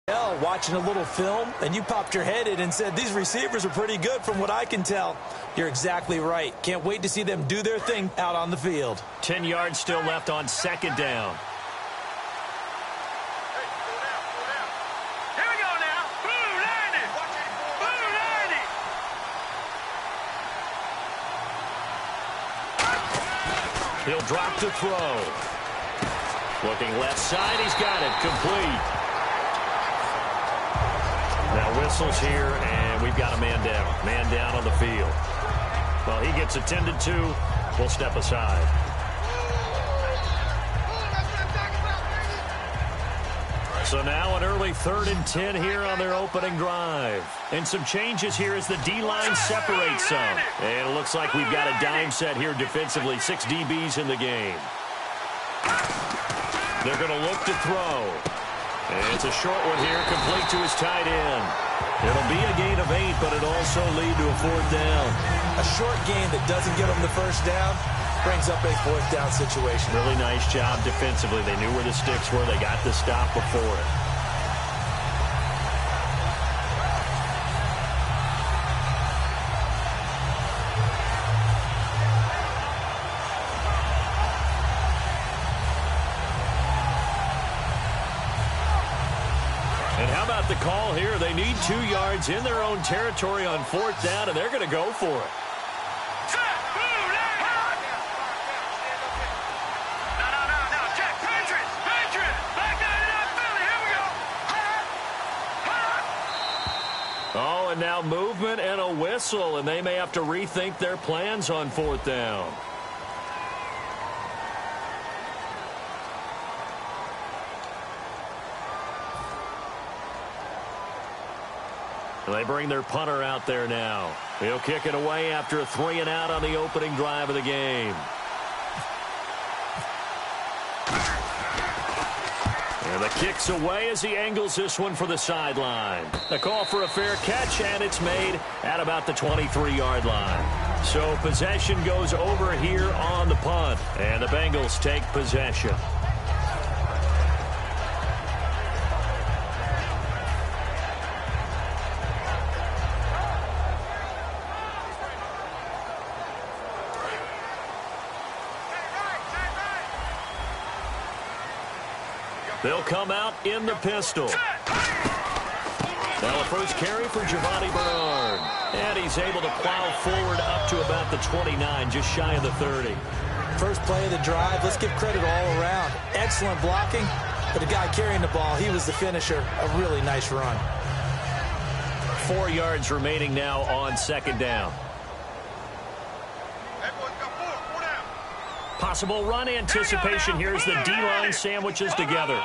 Watching a little film, and you popped your head in and said, these receivers are pretty good from what I can tell. You're exactly right. Can't wait to see them do their thing out on the field. 10 yards still left on second down. Here we go now. Blue 90. Blue 90. He'll drop to throw. Looking left side. He's got it. Complete. Now whistles here, and we've got a man down. Man down on the field. Well, he gets attended to. We'll step aside. So now an early 3rd and 10 here on their opening drive. And some changes here as the D-line separates some. And it looks like we've got a dime set here defensively. 6 DBs in the game. They're going to look to throw. And it's a short one here, complete to his tight end. It'll be a gain of 8, but it'll also lead to a 4th down. A short gain that doesn't get them the first down brings up a 4th down situation. Really nice job defensively. They knew where the sticks were. They got the stop before it. The call here, they need 2 yards in their own territory on 4th down, and they're going to go for it. Oh, and now movement and a whistle, and they may have to rethink their plans on 4th down. They bring their punter out there now. He'll kick it away after a 3-and-out on the opening drive of the game. And the kick's away as he angles this one for the sideline. The call for a fair catch, and it's made at about the 23-yard line. So possession goes over here on the punt, and the Bengals take possession. They'll come out in the pistol. Now the first carry for Giovanni Bernard. And he's able to plow forward up to about the 29, just shy of the 30. First play of the drive, let's give credit all around. Excellent blocking, but the guy carrying the ball, he was the finisher. A really nice run. 4 yards remaining now on 2nd down. Possible run anticipation here as the D-line sandwiches together.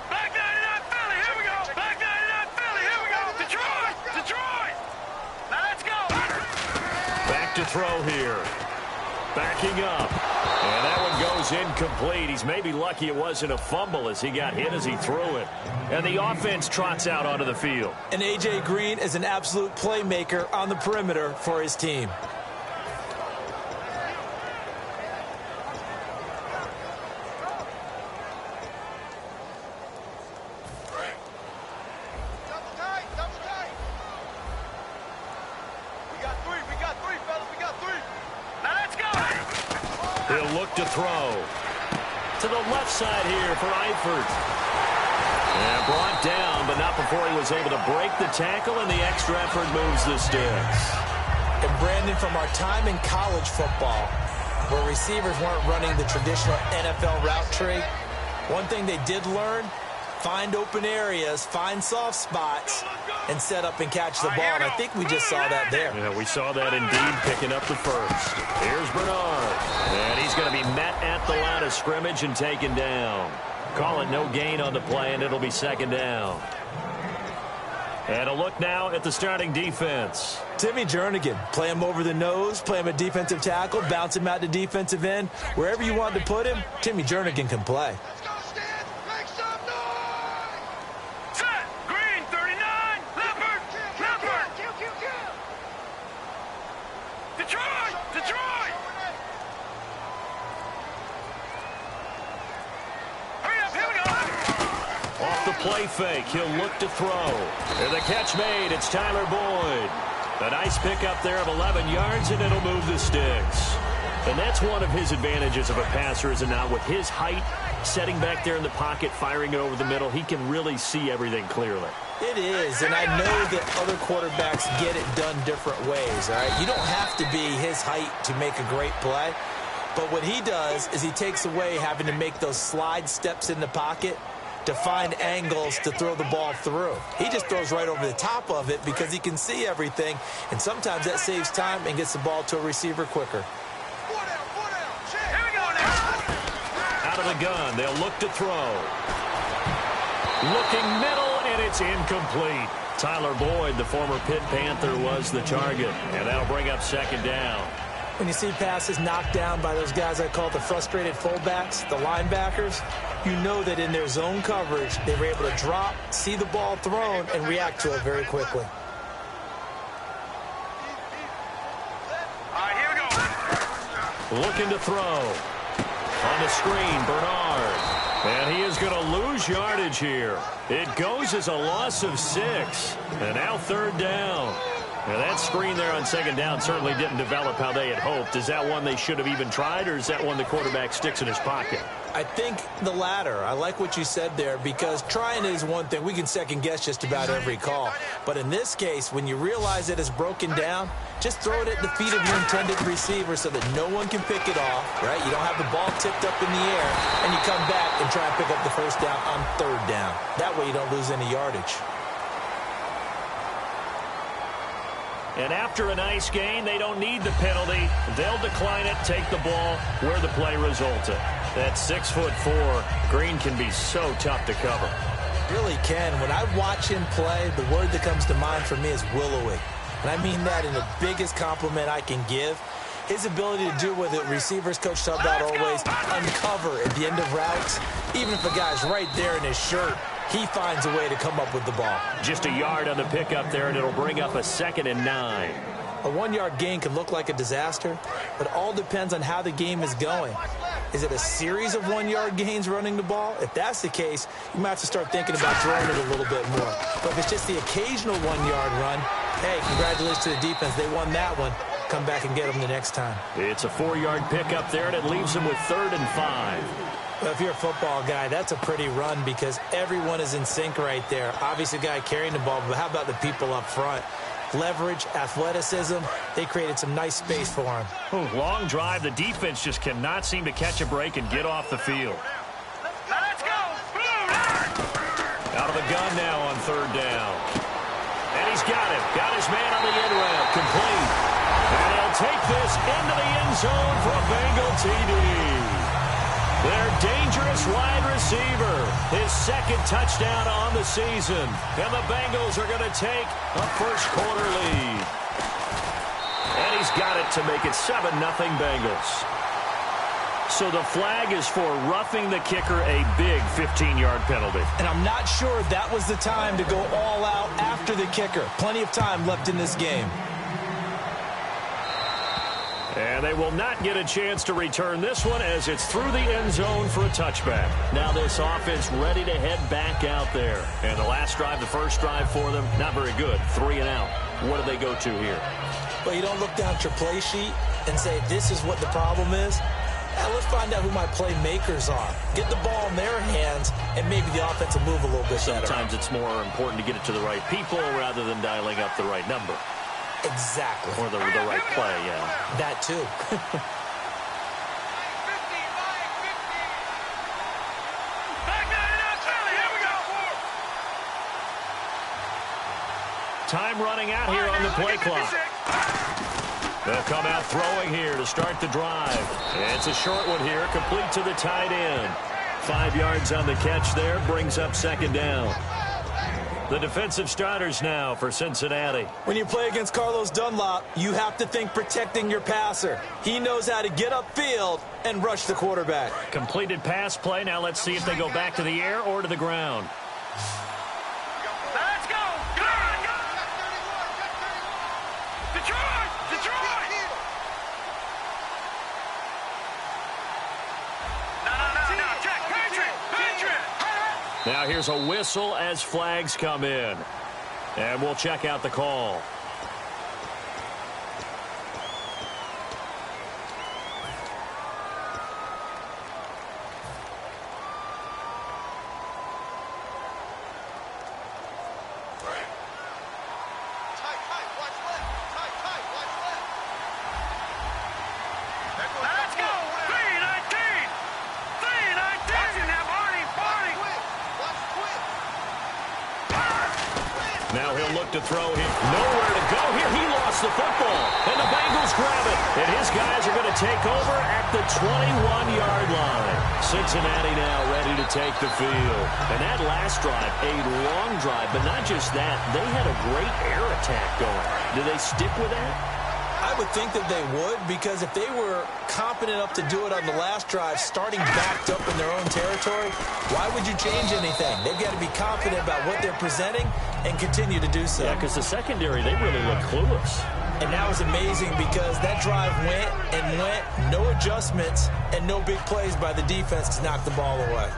Back 99 Philly, here we go. Back 99 Philly, here we go. Detroit. Now let's go. Back to throw here. Backing up. And that one goes incomplete. He's maybe lucky it wasn't a fumble as he got hit as he threw it. And the offense trots out onto the field. And A.J. Green is an absolute playmaker on the perimeter for his team. Double tight. We got three, fellas. We got three. Now let's go. He'll look to throw. To the left side here for Eifert. And brought down, but not before he was able to break the tackle, and the extra effort moves the sticks. And Brandon, from our time in college football, where receivers weren't running the traditional NFL route tree, one thing they did learn, find open areas, find soft spots, and set up and catch the ball. And I think we just saw that there. Yeah, we saw that indeed, picking up the first. Here's Bernard. And he's going to be met at the line of scrimmage and taken down. Call it no gain on the play, and it'll be 2nd down. And a look now at the starting defense. Timmy Jernigan, play him over the nose, play him a defensive tackle, bounce him out to defensive end. Wherever you want to put him, Timmy Jernigan can play. Let's go, Stan. Make some noise. Set. Green, 39. Leopard. Detroit. play fake. He'll look to throw. And the catch made. It's Tyler Boyd. A nice pickup there of 11 yards, and it'll move the sticks. And that's one of his advantages of a passer, is it not? With his height, setting back there in the pocket, firing it over the middle, he can really see everything clearly. It is, and I know that other quarterbacks get it done different ways, all right? You don't have to be his height to make a great play, but what he does is he takes away having to make those slide steps in the pocket to find angles to throw the ball through. He just throws right over the top of it because he can see everything, and sometimes that saves time and gets the ball to a receiver quicker. Out of the gun, they'll look to throw. Looking middle, and it's incomplete. Tyler Boyd, the former Pitt Panther, was the target, and that'll bring up second down. When you see passes knocked down by those guys I call the frustrated fullbacks, the linebackers, you know that in their zone coverage, they were able to drop, see the ball thrown, and react to it very quickly. All right, here we go. Looking to throw. On the screen, Bernard. And he is going to lose yardage here. It goes as a loss of 6. And now third down. Now that screen there on second down certainly didn't develop how they had hoped. Is that one they should have even tried, or is that one the quarterback sticks in his pocket? I think the latter. I like what you said there, because trying is one thing. We can second guess just about every call. But in this case, when you realize that it's broken down, just throw it at the feet of your intended receiver so that no one can pick it off, right? You don't have the ball tipped up in the air, and you come back and try and pick up the first down on third down. That way you don't lose any yardage. And after a nice gain, they don't need the penalty. They'll decline it, take the ball where the play resulted. That 6'4", Green can be so tough to cover. Really can. When I watch him play, the word that comes to mind for me is willowy. And I mean that in the biggest compliment I can give. His ability to do what the receivers coach talked about always, uncover at the end of routes. Even if a guy's right there in his shirt, he finds a way to come up with the ball. Just a yard on the pickup there, and it'll bring up a 2nd and 9. A 1-yard gain can look like a disaster, but it all depends on how the game is going. Is it a series of 1-yard gains running the ball? If that's the case, you might have to start thinking about throwing it a little bit more. But if it's just the occasional 1-yard run, hey, congratulations to the defense. They won that one. Come back and get them the next time. It's a 4-yard pickup there, and it leaves them with 3rd and 5. Well, if you're a football guy, that's a pretty run because everyone is in sync right there. Obviously, the guy carrying the ball, but how about the people up front? Leverage, athleticism, they created some nice space for him. Long drive. The defense just cannot seem to catch a break and get off the field. Now let's go. Out of the gun now on third down. And he's got him. Got his man on the end route. Complete. And he'll take this into the end zone for a Bengal TD. Their dangerous wide receiver. His 2nd touchdown on the season. And the Bengals are going to take a first-quarter lead. And he's got it to make it 7-0 Bengals. So the flag is for roughing the kicker, a big 15-yard penalty. And I'm not sure that was the time to go all out after the kicker. Plenty of time left in this game. And they will not get a chance to return this one as it's through the end zone for a touchback. Now this offense ready to head back out there. And the last drive, the first drive for them, not very good. 3 and out. What do they go to here? Well, you don't look down at your play sheet and say, this is what the problem is. Now let's find out who my playmakers are. Get the ball in their hands, and maybe the offense will move a little bit better. Sometimes it's more important to get it to the right people rather than dialing up the right number. Exactly. Or the right play, yeah. That too. Time running out here on the play clock. They'll come out throwing here to start the drive. It's a short one here, complete to the tight end. 5 yards on the catch there, brings up 2nd down. The defensive starters now for Cincinnati. When you play against Carlos Dunlop, you have to think protecting your passer. He knows how to get upfield and rush the quarterback. Completed pass play. Now let's see if they go back to the air or to the ground. Let's go. Detroit! Detroit! No. Jack, Patriot! Now here's a whistle as flags come in. And we'll check out the call. Now he'll look to throw him. Nowhere to go here. He lost the football. And the Bengals grab it. And his guys are going to take over at the 21-yard line. Cincinnati now ready to take the field. And that last drive, a long drive. But not just that, they had a great air attack going. Do they stick with that? I would think that they would, because if they were competent enough to do it on the last drive, starting backed up in their own territory, why would you change anything? They've got to be confident about what they're presenting and continue to do so. Yeah, because the secondary, they really look clueless. And that was amazing because that drive went and went, no adjustments, and no big plays by the defense to knock the ball away.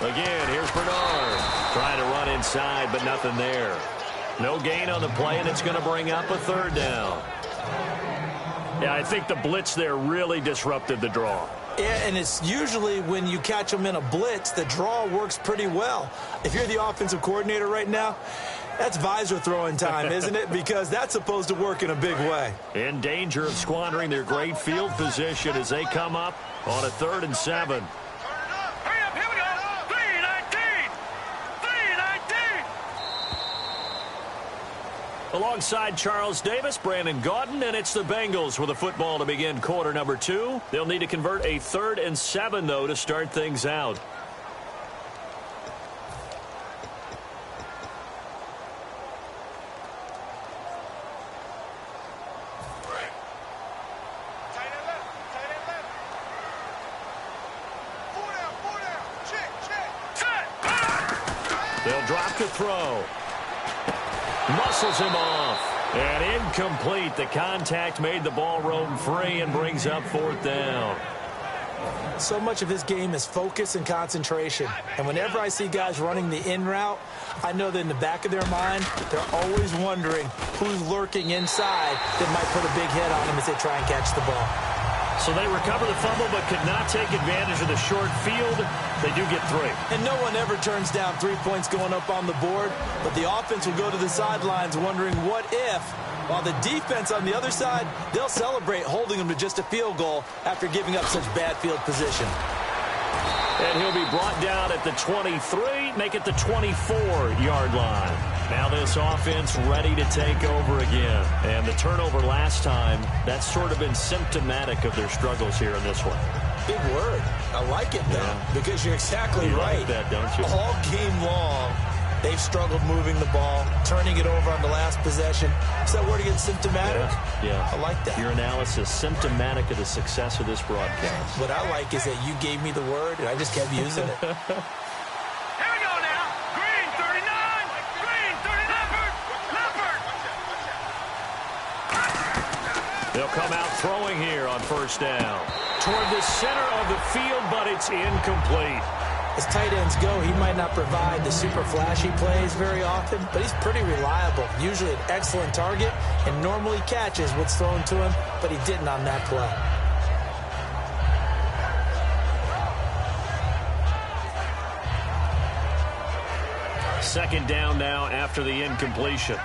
Again, here's Bernard trying to run inside, but nothing there. No gain on the play, and it's going to bring up a third down. Yeah, I think the blitz there really disrupted the draw. Yeah, and it's usually when you catch them in a blitz, the draw works pretty well. If you're the offensive coordinator right now, that's visor throwing time, isn't it? Because that's supposed to work in a big way. In danger of squandering their great field position as they come up on a 3rd and 7. Alongside Charles Davis, Brandon Gaudin, and it's the Bengals with a football to begin quarter number 2. They'll need to convert a 3rd and 7, though, to start things out. They'll drop to throw. Muscles him off. And incomplete. The contact made the ball roam free and brings up 4th down. So much of this game is focus and concentration. And whenever I see guys running the in route, I know that in the back of their mind, they're always wondering who's lurking inside that might put a big hit on them as they try and catch the ball. So they recover the fumble but could not take advantage of the short field. They do get 3. And no one ever turns down 3 points going up on the board, but the offense will go to the sidelines wondering what if, while the defense on the other side, they'll celebrate holding them to just a field goal after giving up such bad field position. And he'll be brought down at the 23, make it the 24-yard line. Now this offense ready to take over again. And the turnover last time, that's sort of been symptomatic of their struggles here in this one. Big word. I like it, though, because you're exactly right. Like that, don't you? All game long, they've struggled moving the ball, turning it over on the last possession. Is that word again, symptomatic? Yeah. I like that. Your analysis, symptomatic of the success of this broadcast. What I like is that you gave me the word, and I just kept using it. Here we go now. Green, 39. Green, 39. Leopard. They'll come out throwing here on 1st down. Toward the center of the field, but it's incomplete. As tight ends go, he might not provide the super flashy plays very often, but he's pretty reliable. Usually an excellent target and normally catches what's thrown to him, but he didn't on that play. Second down now after the incompletion.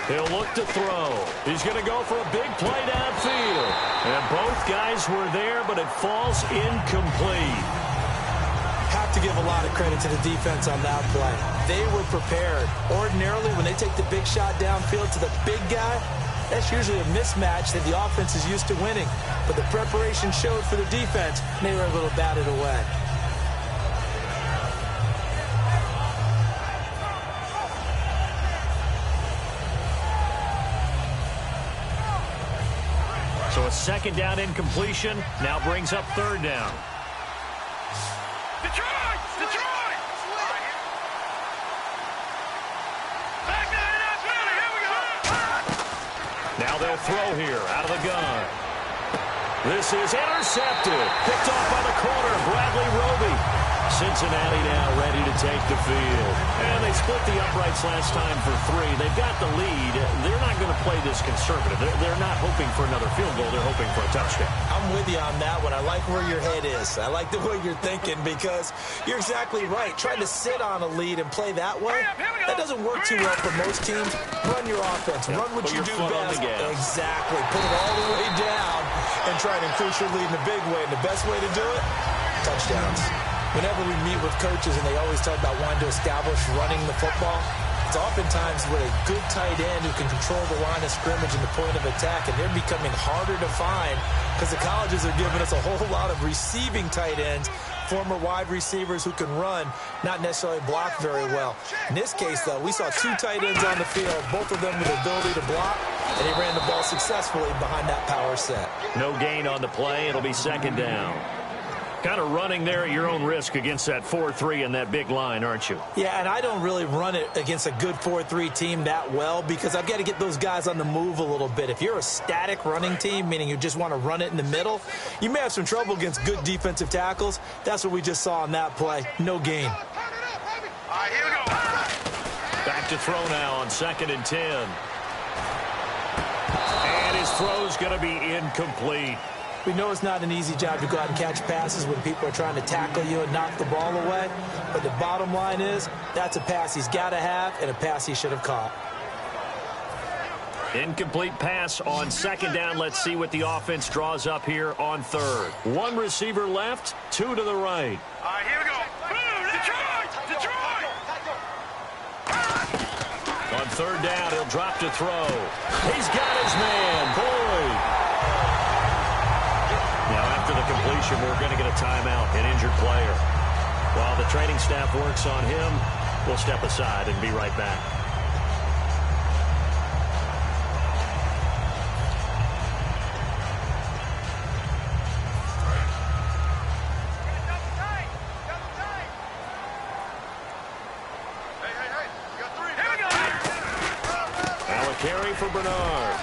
He'll look to throw. He's going to go for a big play downfield. And both guys were there, but it falls incomplete. Have to give a lot of credit to the defense on that play. They were prepared. Ordinarily, when they take the big shot downfield to the big guy, that's usually a mismatch that the offense is used to winning. But the preparation showed for the defense, and they were able to bat it away. second down incompletion now brings up third down. Detroit! Detroit! Back 99 Philly, here we go! Now they'll throw here out of the gun. This is intercepted. Picked off by the corner, Bradley Roby. Cincinnati now ready to take the field. And they split the uprights last time for 3. They've got the lead. They're not going to play this conservative. They're not hoping for another field goal. They're hoping for a touchdown. I'm with you on that one. I like where your head is. I like the way you're thinking because you're exactly right. Trying to sit on a lead and play that way, that doesn't work too well for most teams. Run your offense. Run what you do best. Exactly. Put it all the way down and try to increase your lead in a big way. And the best way to do it, touchdowns. Whenever we meet with coaches and they always talk about wanting to establish running the football, it's oftentimes with a good tight end who can control the line of scrimmage and the point of attack, and they're becoming harder to find because the colleges are giving us a whole lot of receiving tight ends, former wide receivers who can run, not necessarily block very well. In this case, though, we saw 2 tight ends on the field, both of them with the ability to block, and he ran the ball successfully behind that power set. No gain on the play. It'll be second down. Kind of running there at your own risk against that 4-3 and that big line, aren't you? Yeah, and I don't really run it against a good 4-3 team that well because I've got to get those guys on the move a little bit. If you're a static running team, meaning you just want to run it in the middle, you may have some trouble against good defensive tackles. That's what we just saw on that play. No gain. All right, here we go. Back to throw now on 2nd and 10. And his throw's going to be incomplete. We know it's not an easy job to go out and catch passes when people are trying to tackle you and knock the ball away. But the bottom line is, that's a pass he's got to have and a pass he should have caught. Incomplete pass on 2nd down. Let's see what the offense draws up here on 3rd. 1 receiver left, 2 to the right. All right, here we go. Detroit! Detroit! On 3rd down, he'll drop to throw. He's got his man, Boyd. Now, after the completion, we're going to get a timeout, an injured player. While the training staff works on him, we'll step aside and be right back. Now a carry for Bernard.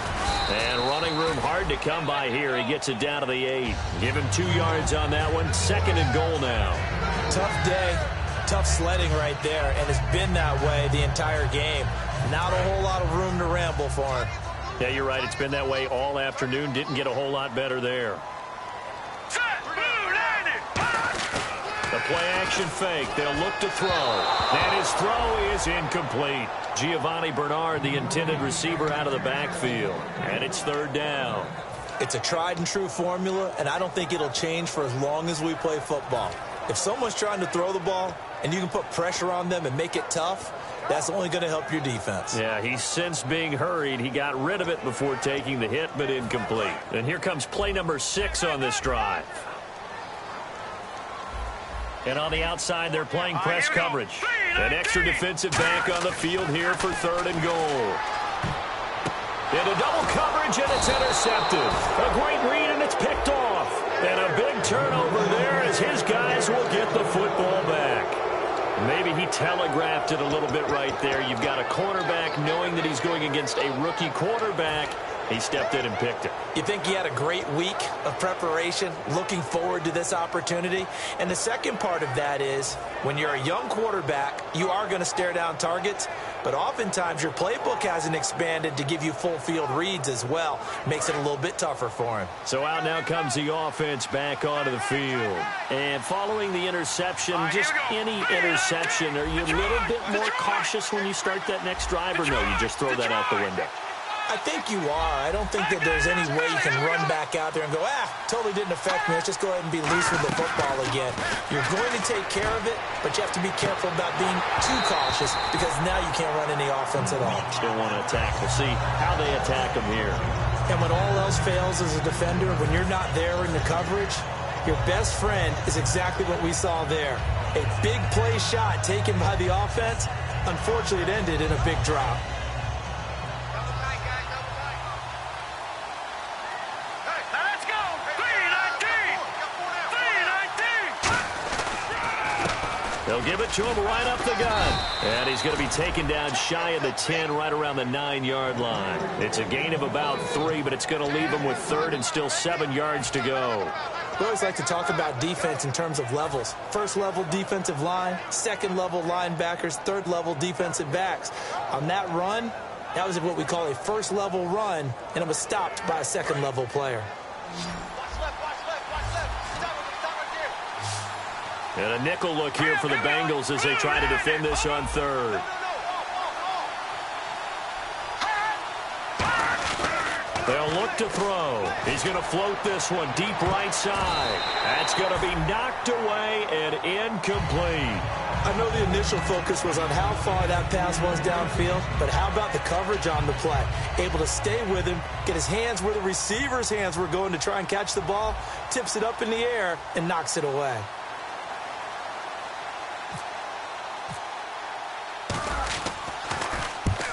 And running room hard to come by here. He gets it down to the 8. Give him 2 yards on that one. 2nd and goal now. Tough day, tough sledding right there, and it's been that way the entire game. Not a whole lot of room to ramble for him. Yeah, you're right. It's been that way all afternoon. Didn't get a whole lot better there. The play-action fake. They'll look to throw. And his throw is incomplete. Giovanni Bernard, the intended receiver, out of the backfield. And it's 3rd down. It's a tried-and-true formula, and I don't think it'll change for as long as we play football. If someone's trying to throw the ball and you can put pressure on them and make it tough, that's only going to help your defense. Yeah, he's since being hurried. He got rid of it before taking the hit, but incomplete. And here comes play number 6 on this drive. And on the outside, they're playing press coverage. An extra defensive back on the field here for 3rd and goal. Into double coverage, and it's intercepted. A great read, and it's picked off. And a big turnover there as his guys will get the football back. Maybe he telegraphed it a little bit right there. You've got a cornerback knowing that he's going against a rookie quarterback. He stepped in and picked it. You think he had a great week of preparation, looking forward to this opportunity? And the second part of that is, when you're a young quarterback, you are going to stare down targets, but oftentimes your playbook hasn't expanded to give you full field reads as well. Makes it a little bit tougher for him. So out now comes the offense back onto the field. And following the interception, just any interception, are you a little bit more cautious when you start that next drive, or no, you just throw that out the window? I think you are. I don't think that there's any way you can run back out there and go, totally didn't affect me. Let's just go ahead and be loose with the football again. You're going to take care of it, but you have to be careful about being too cautious because now you can't run any offense at all. Still want to attack. We'll see how they attack them here. And when all else fails as a defender, when you're not there in the coverage, your best friend is exactly what we saw there. A big play shot taken by the offense. Unfortunately, it ended in a big drop. Hey, They'll give it to him right up the gut. And he's going to be taken down shy of the 10, right around the 9-yard line. It's a gain of about 3, but it's going to leave him with 3rd and still 7 yards to go. We always like to talk about defense in terms of levels. First level defensive line, second level linebackers, third level defensive backs. On that run, that was what we call a first level run, and it was stopped by a second level player. And a nickel look here for the Bengals as they try to defend this on 3rd. They'll look to throw. He's going to float this one deep right side. That's going to be knocked away and incomplete. I know the initial focus was on how far that pass was downfield, but how about the coverage on the play? Able to stay with him, get his hands where the receiver's hands were going to try and catch the ball, tips it up in the air, and knocks it away.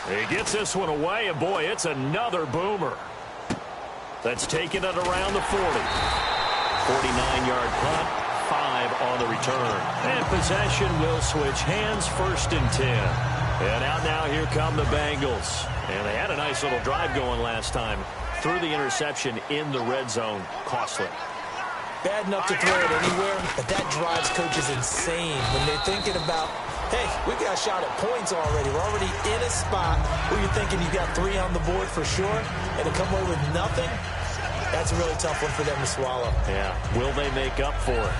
He gets this one away, and boy, it's another boomer. That's taken it around the 40. 49-yard punt, 5 on the return. And possession will switch hands, 1st and 10. And out now, here come the Bengals. And they had a nice little drive going last time. Threw the interception in the red zone. Costly. Bad enough to throw it anywhere, but that drives coaches insane when they're thinking about, hey, we got a shot at points already. We're already in a spot where you're thinking you got 3 on the board for sure, and to come away with nothing, that's a really tough one for them to swallow. Yeah, will they make up for it?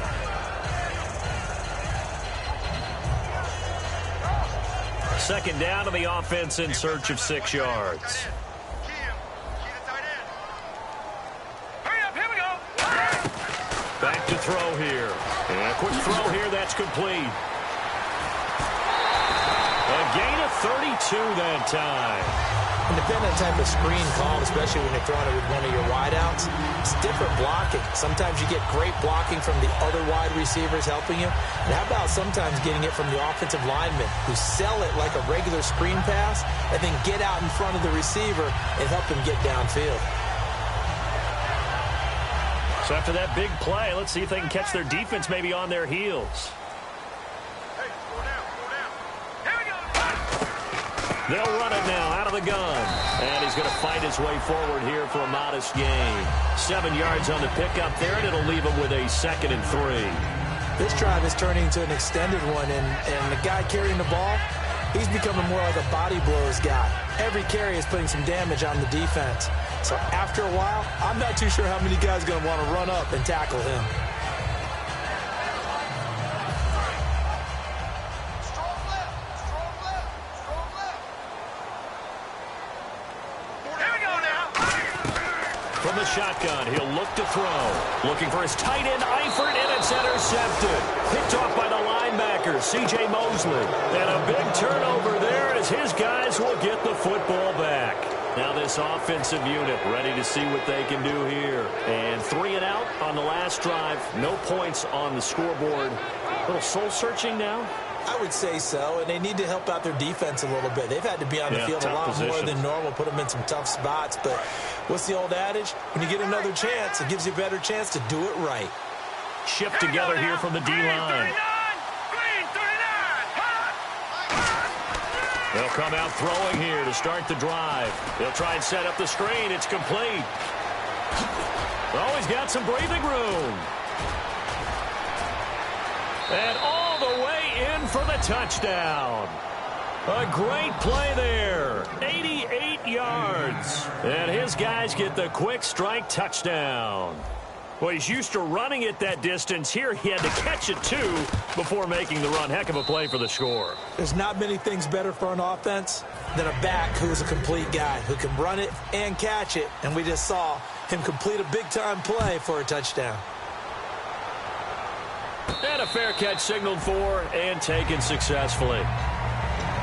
Second down to the offense in search of 6 yards. Back to throw here. And a quick throw here, that's complete. A gain of 32 that time. And depending on the type of screen called, especially when you're throwing it with one of your wideouts, it's different blocking. Sometimes you get great blocking from the other wide receivers helping you. And how about sometimes getting it from the offensive linemen who sell it like a regular screen pass and then get out in front of the receiver and help him get downfield. So after that big play, let's see if they can catch their defense maybe on their heels. They'll run it now out of the gun. And he's going to fight his way forward here for a modest gain. 7 yards on the pickup there, and it'll leave him with a 2nd and 3. This drive is turning into an extended one, and the guy carrying the ball, he's becoming more like a body blows guy. Every carry is putting some damage on the defense. So after a while, I'm not too sure how many guys are going to want to run up and tackle him. From the shotgun, he'll look to throw. Looking for his tight end, Eifert, and it's intercepted. Picked off by the linebacker, C.J. Mosley. And a big turnover there as his guys will get the football back. Now this offensive unit ready to see what they can do here. And 3 and out on the last drive. No points on the scoreboard. A little soul-searching now. I would say so, and they need to help out their defense a little bit. They've had to be on the field a lot more than normal, put them in some tough spots. But what's the old adage? When you get another chance, it gives you a better chance to do it right. Shift together here from the D-line. They'll come out throwing here to start the drive. They'll try and set up the screen. It's complete. Oh, he's got some breathing room. And all the way in for the touchdown. A great play there. 88 yards. And his guys get the quick strike touchdown. Well, he's used to running it that distance. Here he had to catch it, too, before making the run. Heck of a play for the score. There's not many things better for an offense than a back who is a complete guy, who can run it and catch it. And we just saw him complete a big-time play for a touchdown. And a fair catch signaled for and taken successfully.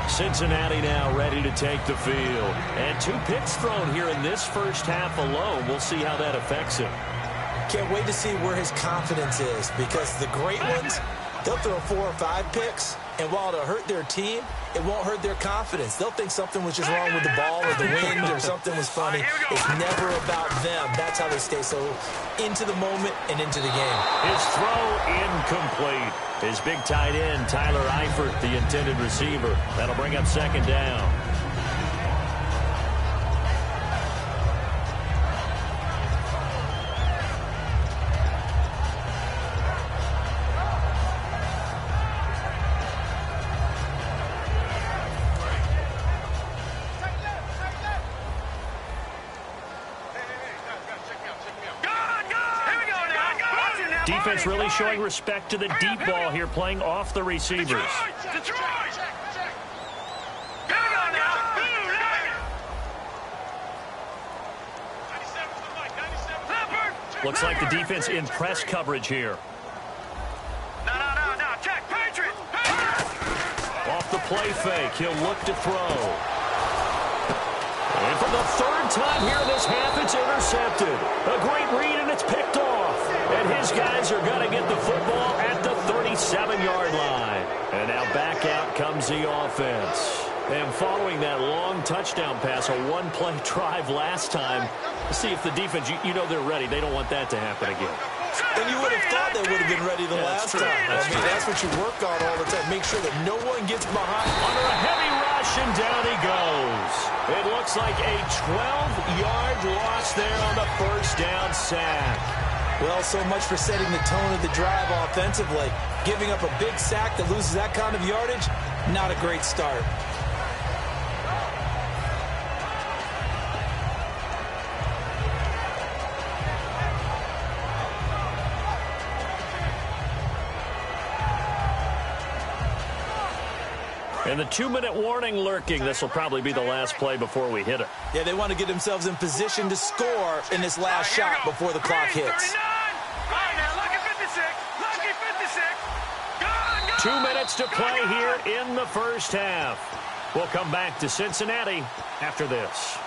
Cincinnati now ready to take the field. And 2 picks thrown here in this first half alone. We'll see how that affects him. Can't wait to see where his confidence is, because the great ones, they'll throw 4 or 5 picks, And while it'll hurt their team, it won't hurt their confidence. They'll think something was just wrong with the ball or the wind or something was funny. It's never about them. That's how they stay so into the moment and into the game. His throw incomplete. His big tight end, Tyler Eifert, the intended receiver. That'll bring up second down. Defense really showing respect to the deep ball here, playing off the receivers. Detroit! Looks like the defense in press coverage here. No. Check, Patriot! Off the play fake, he'll look to throw. And for the third time here this half, it's intercepted. A great read, and it's picked off. And his guys are going to get the football at the 37-yard line. And now back out comes the offense. And following that long touchdown pass, a one-play drive last time, see if the defense, you know they're ready. They don't want that to happen again. And you would have thought they would have been ready the last time. That's what you work on all the time. Make sure that no one gets behind. Under a heavy rush, and down he goes. It looks like a 12-yard loss there on the first down sack. Well, so much for setting the tone of the drive offensively. Giving up a big sack that loses that kind of yardage, not a great start. And the 2-minute warning lurking. This will probably be the last play before we hit it. Yeah, they want to get themselves in position to score in this last shot before the clock hits. 2 minutes to play here in the first half. We'll come back to Cincinnati after this.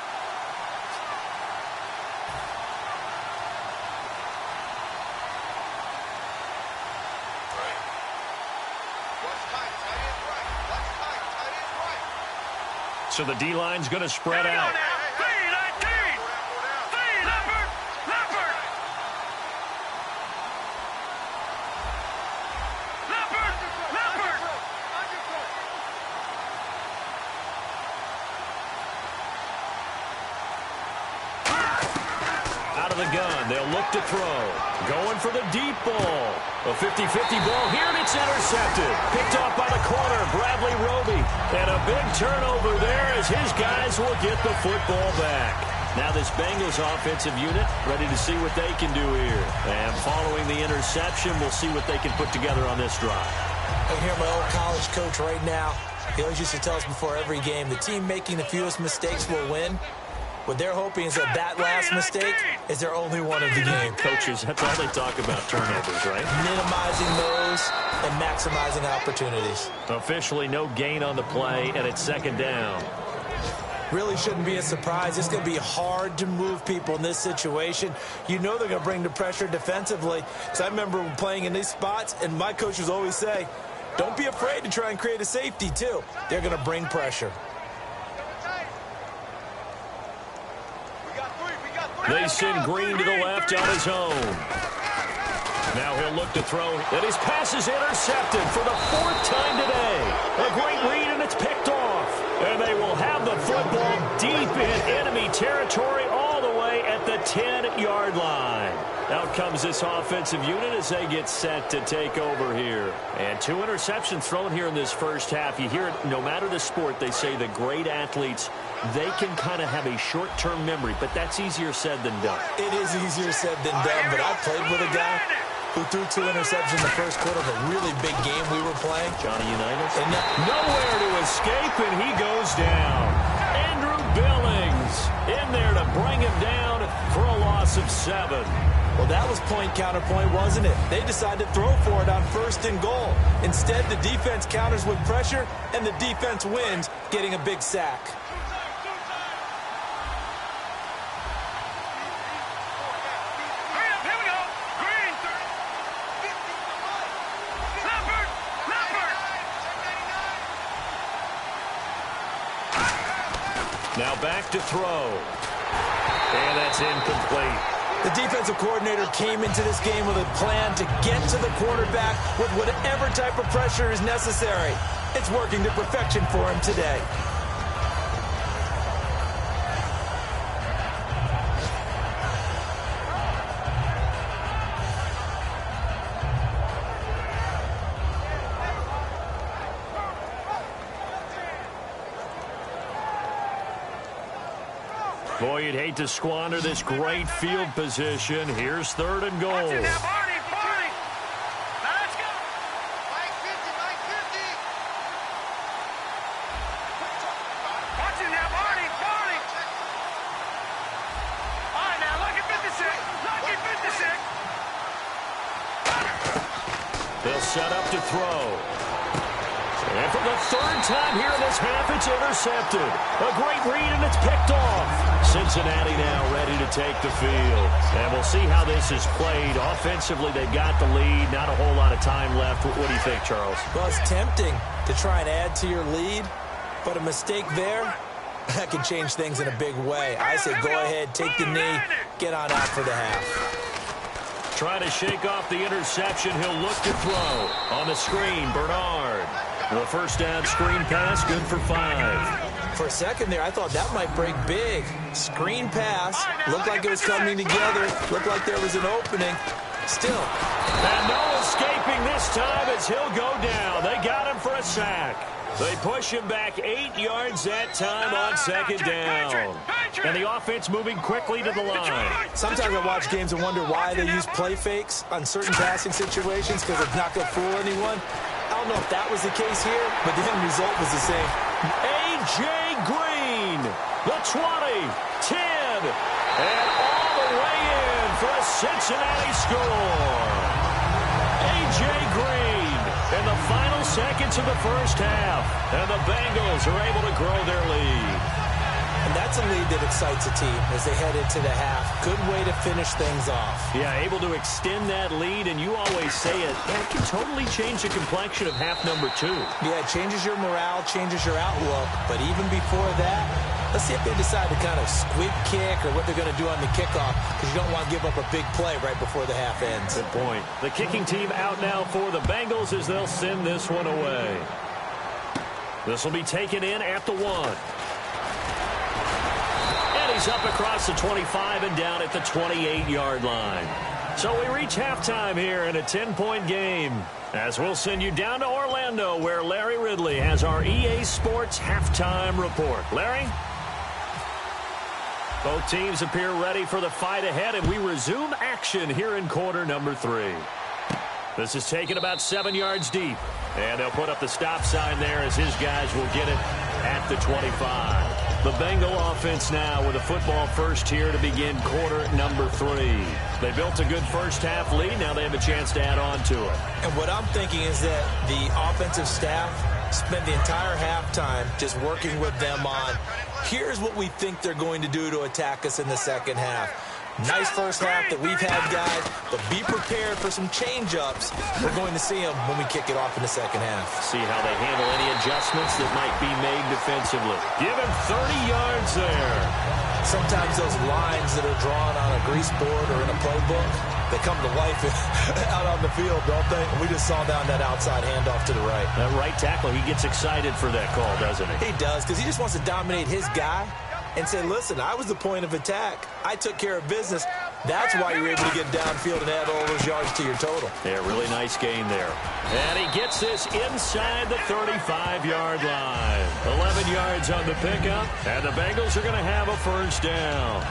So the D-line's going to spread out. Out of the gun, they'll look to throw. Going for the deep ball. A 50-50 ball here, and it's intercepted. Picked off by the corner, Bradley Roby. And a big turnover there as his guys will get the football back. Now this Bengals offensive unit ready to see what they can do here. And following the interception, we'll see what they can put together on this drive. I hear my old college coach right now. He always used to tell us before every game, the team making the fewest mistakes will win. What they're hoping is that last mistake is their only one of the game. Coaches, that's all they talk about, turnovers, right? Minimizing those and maximizing opportunities. Officially no gain on the play, and it's second down. Really shouldn't be a surprise. It's going to be hard to move people in this situation. You know they're going to bring the pressure defensively. So I remember playing in these spots, and my coaches always say, don't be afraid to try and create a safety, too. They're going to bring pressure. They send Green to the left on his own. Now he'll look to throw, and his pass is intercepted for the fourth time today. A great read, and it's picked off. And they will have the football deep in enemy territory all the way at the 10-yard line. Out comes this offensive unit as they get set to take over here. And 2 interceptions thrown here in this first half. You hear it, no matter the sport, they say the great athletes, they can kind of have a short-term memory, but that's easier said than done. It is easier said than done, but I played with a guy who threw 2 interceptions in the first quarter of a really big game we were playing. Johnny Unitas. And nowhere to escape, and he goes down. Andrew Billings in there to bring him down for a loss of 7. Well, that was point-counterpoint, wasn't it? They decided to throw for it on 1st and goal. Instead, the defense counters with pressure, and the defense wins, getting a big sack. Now back to throw. And that's incomplete. The defensive coordinator came into this game with a plan to get to the quarterback with whatever type of pressure is necessary. It's working to perfection for him today. Boy, you'd hate to squander this great field position. Here's 3rd and goal. Watch it now, Barney, Barney. Now let's go. Mike 50, Mike 50. Watch it now, Barney, Barney. All right, now, look at 56. Look at 56. They'll set up to throw. And for the 3rd time here in this half, it's intercepted. A great read, and it's picked off. Cincinnati now ready to take the field. And we'll see how this is played. Offensively, they've got the lead. Not a whole lot of time left. What do you think, Charles? Well, it's tempting to try and add to your lead, but a mistake there, that can change things in a big way. I say go ahead, take the knee, get on out for the half. Trying to shake off the interception. He'll look to throw. On the screen, Bernard. The first down screen pass, good for 5. For a second there, I thought that might break big. Screen pass, looked like it was coming together, looked like there was an opening. Still. And no escaping this time as he'll go down. They got him for a sack. They push him back 8 yards that time on 2nd down. And the offense moving quickly to the line. Sometimes I watch games and wonder why they use play fakes on certain passing situations because it's not going to fool anyone. I don't know if that was the case here, but the end result was the same. A.J. Green, the 20, 10, and all the way in for a Cincinnati score. A.J. Green in the final seconds of the first half, and the Bengals are able to grow their lead. And that's a lead that excites a team as they head into the half. Good way to finish things off. Yeah, able to extend that lead, and you always say it, that can totally change the complexion of half number 2. Yeah, it changes your morale, changes your outlook. But even before that, let's see if they decide to kind of squib kick or what they're going to do on the kickoff, because you don't want to give up a big play right before the half ends. Good point. The kicking team out now for the Bengals as they'll send this one away. This will be taken in at the 1. He's up across the 25 and down at the 28-yard line. So we reach halftime here in a 10-point game, as we'll send you down to Orlando, where Larry Ridley has our EA Sports halftime report. Larry? Both teams appear ready for the fight ahead, and we resume action here in quarter number 3. This is taken about 7 yards deep, and they'll put up the stop sign there as his guys will get it at the 25. The Bengal offense now with a football first here to begin quarter number 3. They built a good first half lead. Now they have a chance to add on to it. And what I'm thinking is that the offensive staff spent the entire halftime just working with them on, here's what we think they're going to do to attack us in the second half. Nice first half that we've had, guys, but be prepared for some change-ups. We're going to see them when we kick it off in the second half. See how they handle any adjustments that might be made defensively. Give him 30 yards there. Sometimes those lines that are drawn on a grease board or in a playbook, they come to life out on the field, don't they? And we just saw down that outside handoff to the right. That right tackle, he gets excited for that call, doesn't he? He does, because he just wants to dominate his guy and say, listen, I was the point of attack. I took care of business. That's why you're able to get downfield and add all those yards to your total. Yeah, really nice gain there. And he gets this inside the 35-yard line. 11 yards on the pickup, and the Bengals are going to have a first down.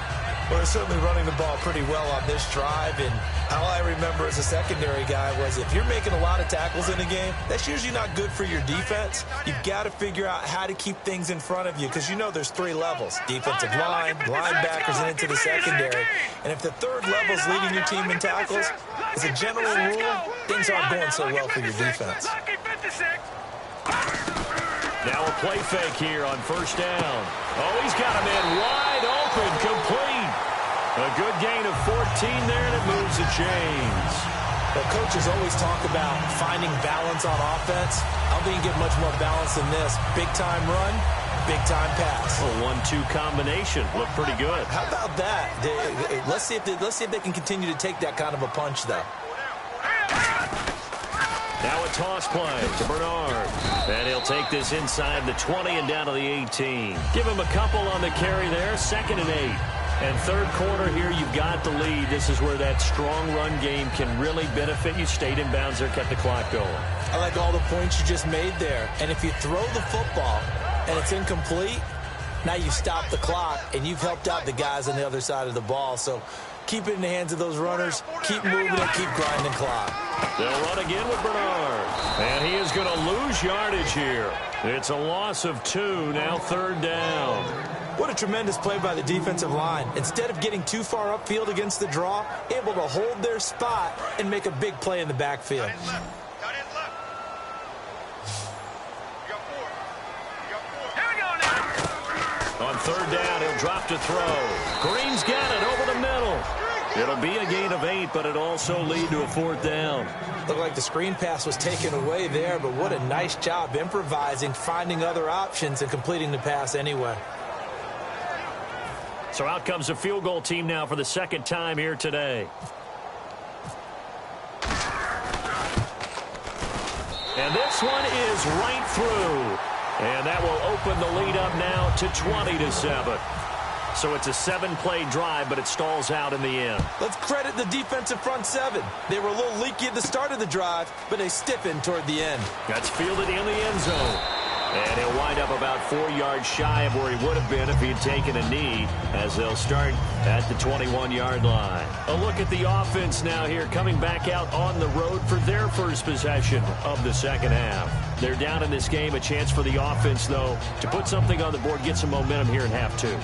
Well, they're certainly running the ball pretty well on this drive, and all I remember as a secondary guy was if you're making a lot of tackles in a game, that's usually not good for your defense. You've got to figure out how to keep things in front of you, because you know there's 3 levels: defensive line, linebackers, and into the secondary. And if the third level is leading your team in tackles, as a general rule, things aren't going so well for your defense. Now a play fake here on first down. Oh, he's got a man wide open, complete. A good gain of 14 there, and it moves the chains. Well, coaches always talk about finding balance on offense. I don't think you get much more balance than this. Big-time run, big-time pass. A 1-2 combination. Looked pretty good. How about that? Let's see if they can continue to take that kind of a punch, though. Now a toss play to Bernard. And he'll take this inside the 20 and down to the 18. Give him a couple on the carry there. 2nd and 8. And third quarter here, you've got the lead. This is where that strong run game can really benefit you. Stayed in bounds there, kept the clock going. I like all the points you just made there. And if you throw the football and it's incomplete, now you stop the clock and you've helped out the guys on the other side of the ball. So keep it in the hands of those runners. Keep moving it. Keep grinding clock. They'll run again with Bernard. And he is going to lose yardage here. It's a loss of 2, now 3rd down. What a tremendous play by the defensive line. Instead of getting too far upfield against the draw, able to hold their spot and make a big play in the backfield. On 3rd down, he'll drop to throw. Green's got it over the middle. It'll be a gain of 8, but it'll also lead to a 4th down. Looked like the screen pass was taken away there, but what a nice job improvising, finding other options, and completing the pass anyway. So out comes the field goal team now for the 2nd time here today. And this one is right through. And that will open the lead up now to 20-7. So it's a 7-play drive, but it stalls out in the end. Let's credit the defensive front 7. They were a little leaky at the start of the drive, but they stiffened toward the end. That's fielded in the end zone. And he'll wind up about 4 yards shy of where he would have been if he had taken a knee, as they'll start at the 21-yard line. A look at the offense now here, coming back out on the road for their first possession of the 2nd half. They're down in this game. A chance for the offense, though, to put something on the board, get some momentum here in half 2.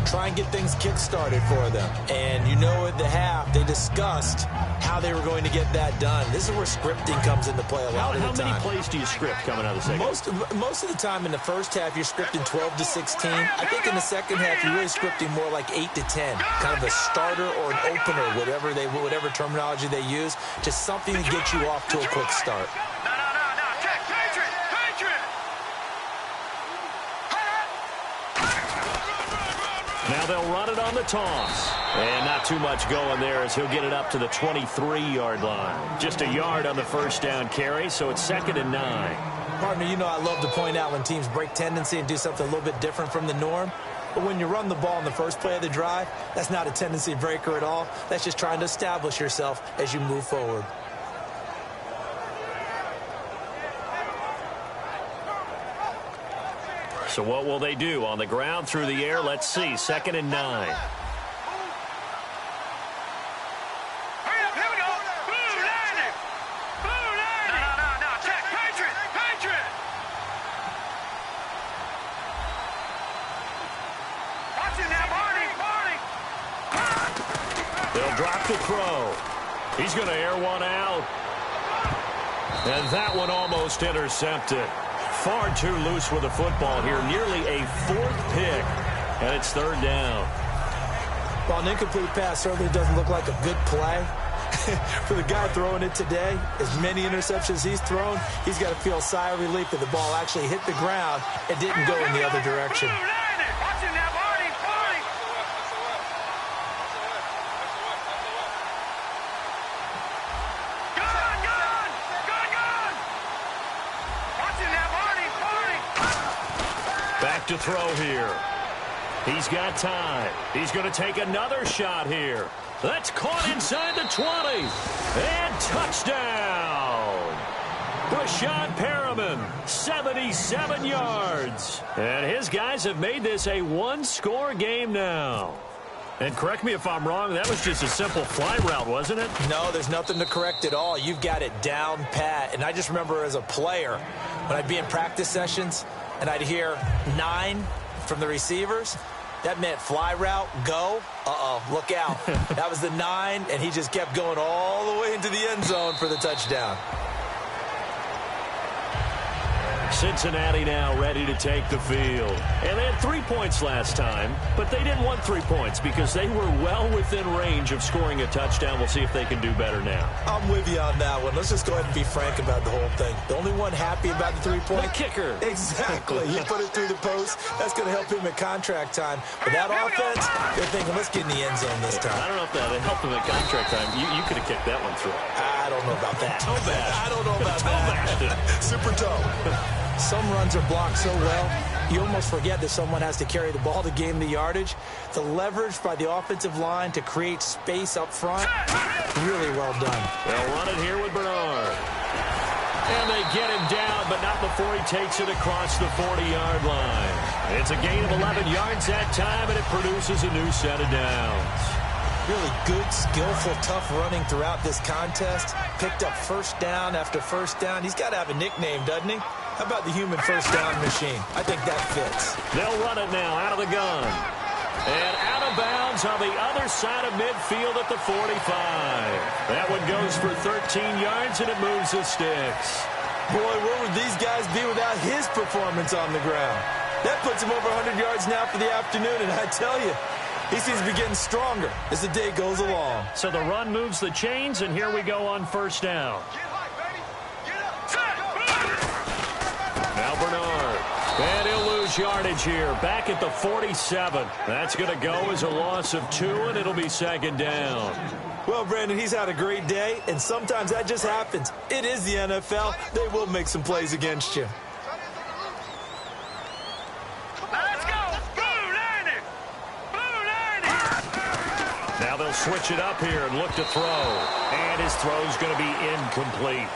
Try and get things kick-started for them. And you know at the half, they discussed how they were going to get that done. This is where scripting comes into play a lot of the time. How many plays do you script coming out of the second? Most of the time in the first half, you're scripting 12 to 16. I think in the second half, you're really scripting more like 8 to 10. Kind of a starter or an opener, whatever terminology they use. Just something to get you off to a quick start. Now they'll run it on the toss. And not too much going there as he'll get it up to the 23-yard line. Just a yard on the first down carry, so it's 2nd and 9. Partner, you know I love to point out when teams break tendency and do something a little bit different from the norm. But when you run the ball in the first play of the drive, that's not a tendency breaker at all. That's just trying to establish yourself as you move forward. So what will they do? On the ground, through the air, let's see. 2nd and 9. They'll drop the throw. He's going to air one out. And that one almost intercepted. Far too loose with the football here. Nearly a 4th pick. And it's 3rd down. Well, an incomplete pass certainly doesn't look like a good play. For the guy throwing it today, as many interceptions he's thrown, he's got to feel a sigh of relief that the ball actually hit the ground and didn't go in the other direction. Back to throw here. He's got time. He's going to take another shot here. That's caught inside the 20. And touchdown. Brashad Perriman, 77 yards. And his guys have made this a 1-score game now. And correct me if I'm wrong, that was just a simple fly route, wasn't it? No, there's nothing to correct at all. You've got it down pat. And I just remember as a player, when I'd be in practice sessions, and I'd hear 9 from the receivers, that meant fly route, go. Look out. That was the 9, and he just kept going all the way into the end zone for the touchdown. Cincinnati now ready to take the field. And they had 3 points last time, but they didn't want 3 points because they were well within range of scoring a touchdown. We'll see if they can do better now. I'm with you on that one. Let's just go ahead and be frank about the whole thing. The only one happy about the 3-point? The kicker. Exactly. He put it through the post. That's going to help him at contract time. But that offense, they're thinking, let's get in the end zone this time. I don't know if that helped him at contract time. You could have kicked that one through. I don't know about that. Toe bash. I don't know about that. Super toe. Some runs are blocked so well, you almost forget that someone has to carry the ball to gain the yardage. The leverage by the offensive line to create space up front, really well done. They'll run it here with Bernard. And they get him down, but not before he takes it across the 40-yard line. It's a gain of 11 yards that time, and it produces a new set of downs. Really good, skillful, tough running throughout this contest. Picked up first down after first down. He's got to have a nickname, doesn't he? How about the human first down machine? I think that fits. They'll run it now out of the gun. And out of bounds on the other side of midfield at the 45. That one goes for 13 yards, and it moves the sticks. Boy, where would these guys be without his performance on the ground? That puts him over 100 yards now for the afternoon, and I tell you, he seems to be getting stronger as the day goes along. So the run moves the chains, and here we go on first down. Now Bernard. And he'll lose yardage here. Back at the 47. That's going to go as a loss of 2, and it'll be second down. Well, Brandon, he's had a great day, and sometimes that just happens. It is the NFL. They will make some plays against you. Let's go. Blue 90. Blue 90. Now they'll switch it up here and look to throw. And his throw's going to be incomplete.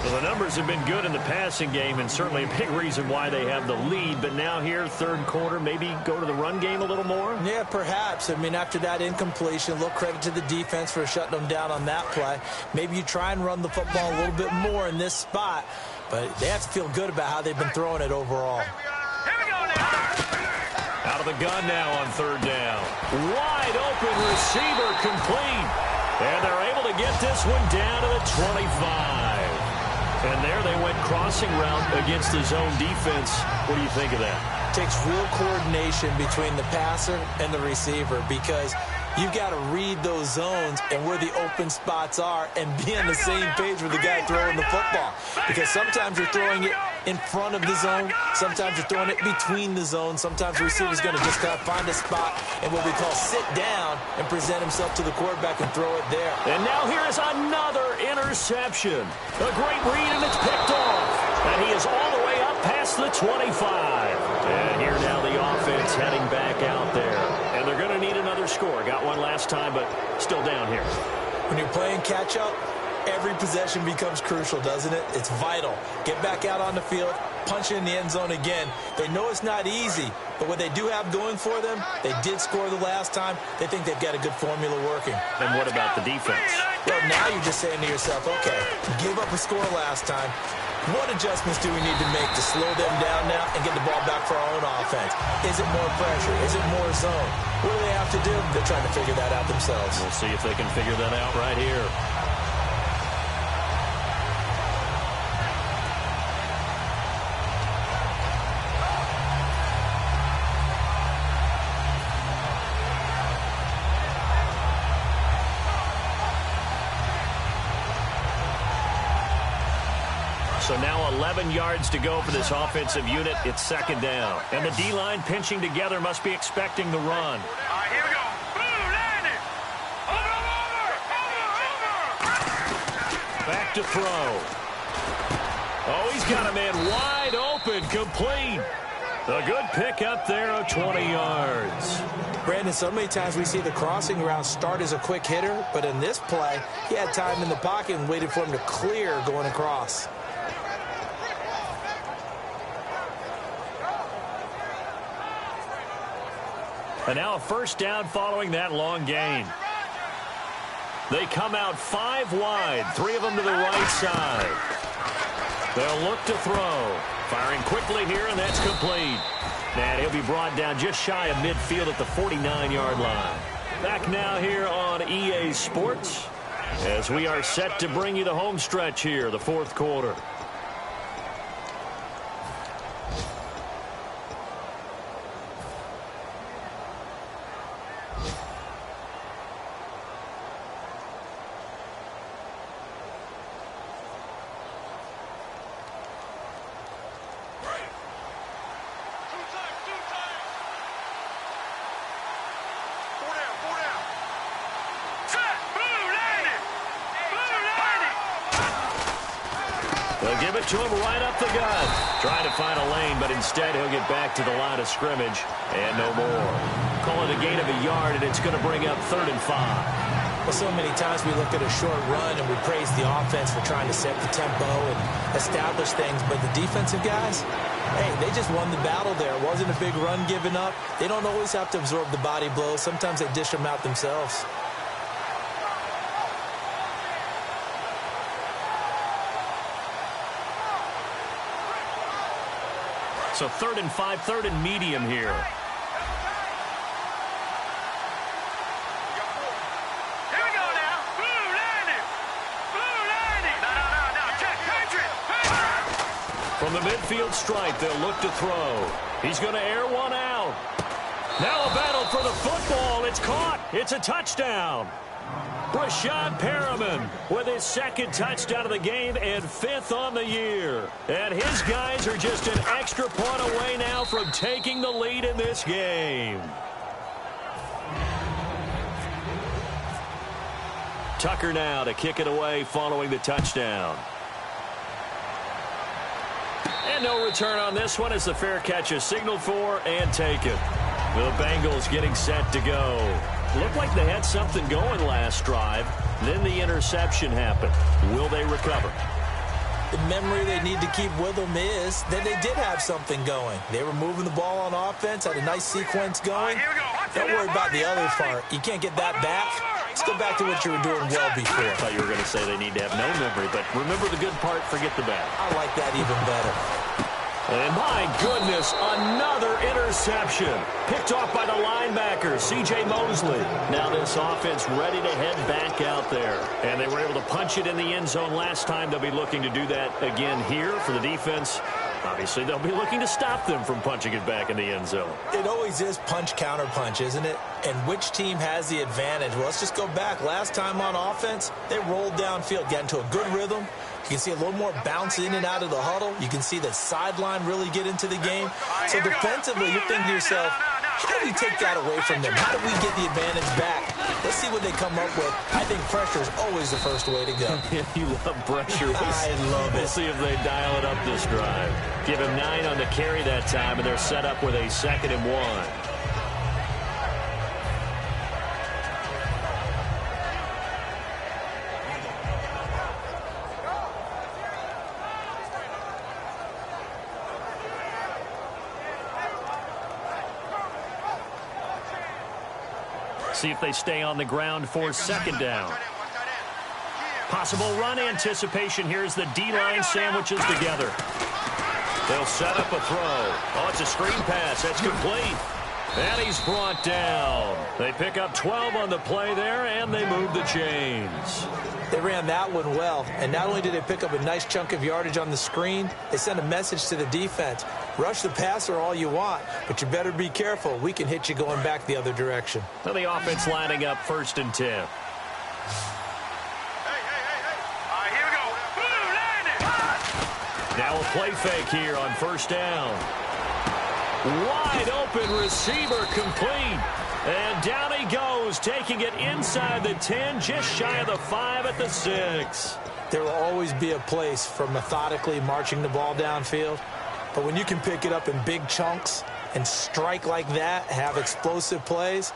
Well, the numbers have been good in the passing game, and certainly a big reason why they have the lead. But now here, third quarter, maybe go to the run game a little more? Yeah, perhaps. I mean, after that incompletion, a little credit to the defense for shutting them down on that play. Maybe you try and run the football a little bit more in this spot, but they have to feel good about how they've been throwing it overall. Here we go now. Out of the gun now on third down. Wide open receiver complete. And they're able to get this one down to the 25. And there they went crossing route against the zone defense. What do you think of that? Takes real coordination between the passer and the receiver because you've got to read those zones and where the open spots are and be on the same page with the guy throwing the football. Because sometimes you're throwing it in front of the zone. Sometimes you're throwing it between the zones. Sometimes the receiver's going to just kind of find a spot and what we call sit down and present himself to the quarterback and throw it there. And now here is another interception. A great read, and it's picked off. And he is all the way up past the 25. And here now the offense heading back out there. And they're going to need another score. Got one last time, but still down here. When you're playing catch-up, every possession becomes crucial, doesn't it? It's vital. Get back out on the field, punch it in the end zone again. They know it's not easy, but what they do have going for them, they did score the last time. They think they've got a good formula working. And what about the defense? Well, now you're just saying to yourself, okay, give up a score last time. What adjustments do we need to make to slow them down now and get the ball back for our own offense? Is it more pressure? Is it more zone? What do they have to do? They're trying to figure that out themselves. We'll see if they can figure that out right here. So now 11 yards to go for this offensive unit. It's second down. And the D-line pinching together must be expecting the run. All right, here we go. Blue 90. Over. Back to throw. Oh, he's got a man wide open, complete. A good pick up there of 20 yards. Brandon, so many times we see the crossing route start as a quick hitter, but in this play, he had time in the pocket and waited for him to clear going across. And now a first down following that long gain. They come out 5 wide, 3 of them to the right side. They'll look to throw. Firing quickly here, and that's complete. And he'll be brought down just shy of midfield at the 49-yard line. Back now here on EA Sports as we are set to bring you the home stretch here, the fourth quarter. They'll give it to him right up the gut. Trying to find a lane, but instead he'll get back to the line of scrimmage and no more. Call it a gain of a yard, and it's going to bring up 3rd and 5. Well, so many times we look at a short run and we praise the offense for trying to set the tempo and establish things, but the defensive guys, hey, they just won the battle there. It wasn't a big run given up. They don't always have to absorb the body blows. Sometimes they dish them out themselves. So 3rd and 5, 3rd and medium here. Here we go now. Blue landing. Blue landing. No. Check. Patriot. From the midfield stripe, they'll look to throw. He's going to air one out. Now a battle for the football. It's caught. It's a touchdown. Rashad Perriman with his 2nd touchdown of the game and 5th on the year. And his guys are just an extra point away now from taking the lead in this game. Tucker now to kick it away following the touchdown. And no return on this one as the fair catch is signaled for and taken. The Bengals getting set to go. Looked like they had something going last drive. Then the interception happened. Will they recover? The memory they need to keep with them is that they did have something going. They were moving the ball on offense, had a nice sequence going. Don't worry about the other part. You can't get that back. Let's go back to what you were doing well before. I thought you were going to say they need to have no memory, but remember the good part, forget the bad. I like that even better. And my goodness, another interception. Picked off by the linebacker, C.J. Mosley. Now this offense ready to head back out there. And they were able to punch it in the end zone last time. They'll be looking to do that again here for the defense. Obviously, they'll be looking to stop them from punching it back in the end zone. It always is punch-counter-punch, isn't it? And which team has the advantage? Well, let's just go back. Last time on offense, they rolled downfield, got into a good rhythm. You can see a little more bounce in and out of the huddle. You can see the sideline really get into the game. So defensively, you're thinking to yourself, how do we take that away from them? How do we get the advantage back? Let's see what they come up with. I think pressure is always the first way to go. You love pressure. I love it. We'll see if they dial it up this drive. Give him 9 on the carry that time, and they're set up with a 2nd and 1. See if they stay on the ground for 2nd down. Possible run anticipation here as the D-line sandwiches together. They'll set up a throw. Oh, it's a screen pass. That's complete. And he's brought down. They pick up 12 on the play there, and they move the chains. They ran that one well, and not only did they pick up a nice chunk of yardage on the screen, they sent a message to the defense. Rush the passer all you want, but you better be careful. We can hit you going back the other direction. So the offense lining up 1st and 10. Hey. Here we go. Blue landing. Now a play fake here on 1st down. Wide open receiver complete. And down he goes, taking it inside the 10, just shy of the 5 at the 6. There will always be a place for methodically marching the ball downfield. But when you can pick it up in big chunks and strike like that, have explosive plays,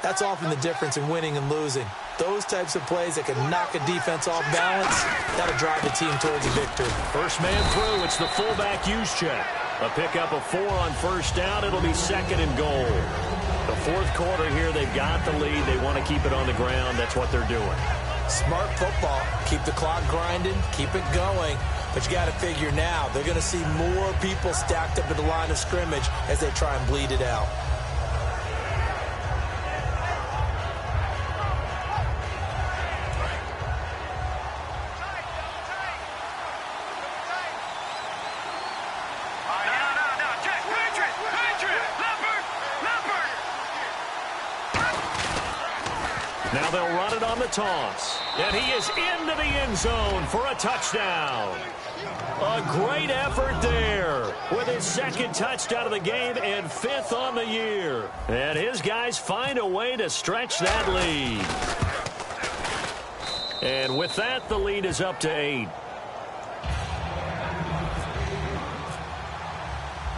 that's often the difference in winning and losing. Those types of plays that can knock a defense off balance, that'll drive the team towards a victory. First man through, it's the fullback use check. A pickup of 4 on 1st down. It'll be 2nd and goal. The 4th quarter here, they've got the lead. They want to keep it on the ground. That's what they're doing. Smart football. Keep the clock grinding. Keep it going. But you got to figure now, they're going to see more people stacked up at the line of scrimmage as they try and bleed it out. Now they'll run it on the toss. And he is into the end zone for a touchdown. A great effort there with his 2nd touchdown of the game and 5th on the year. And his guys find a way to stretch that lead. And with that, the lead is up to 8.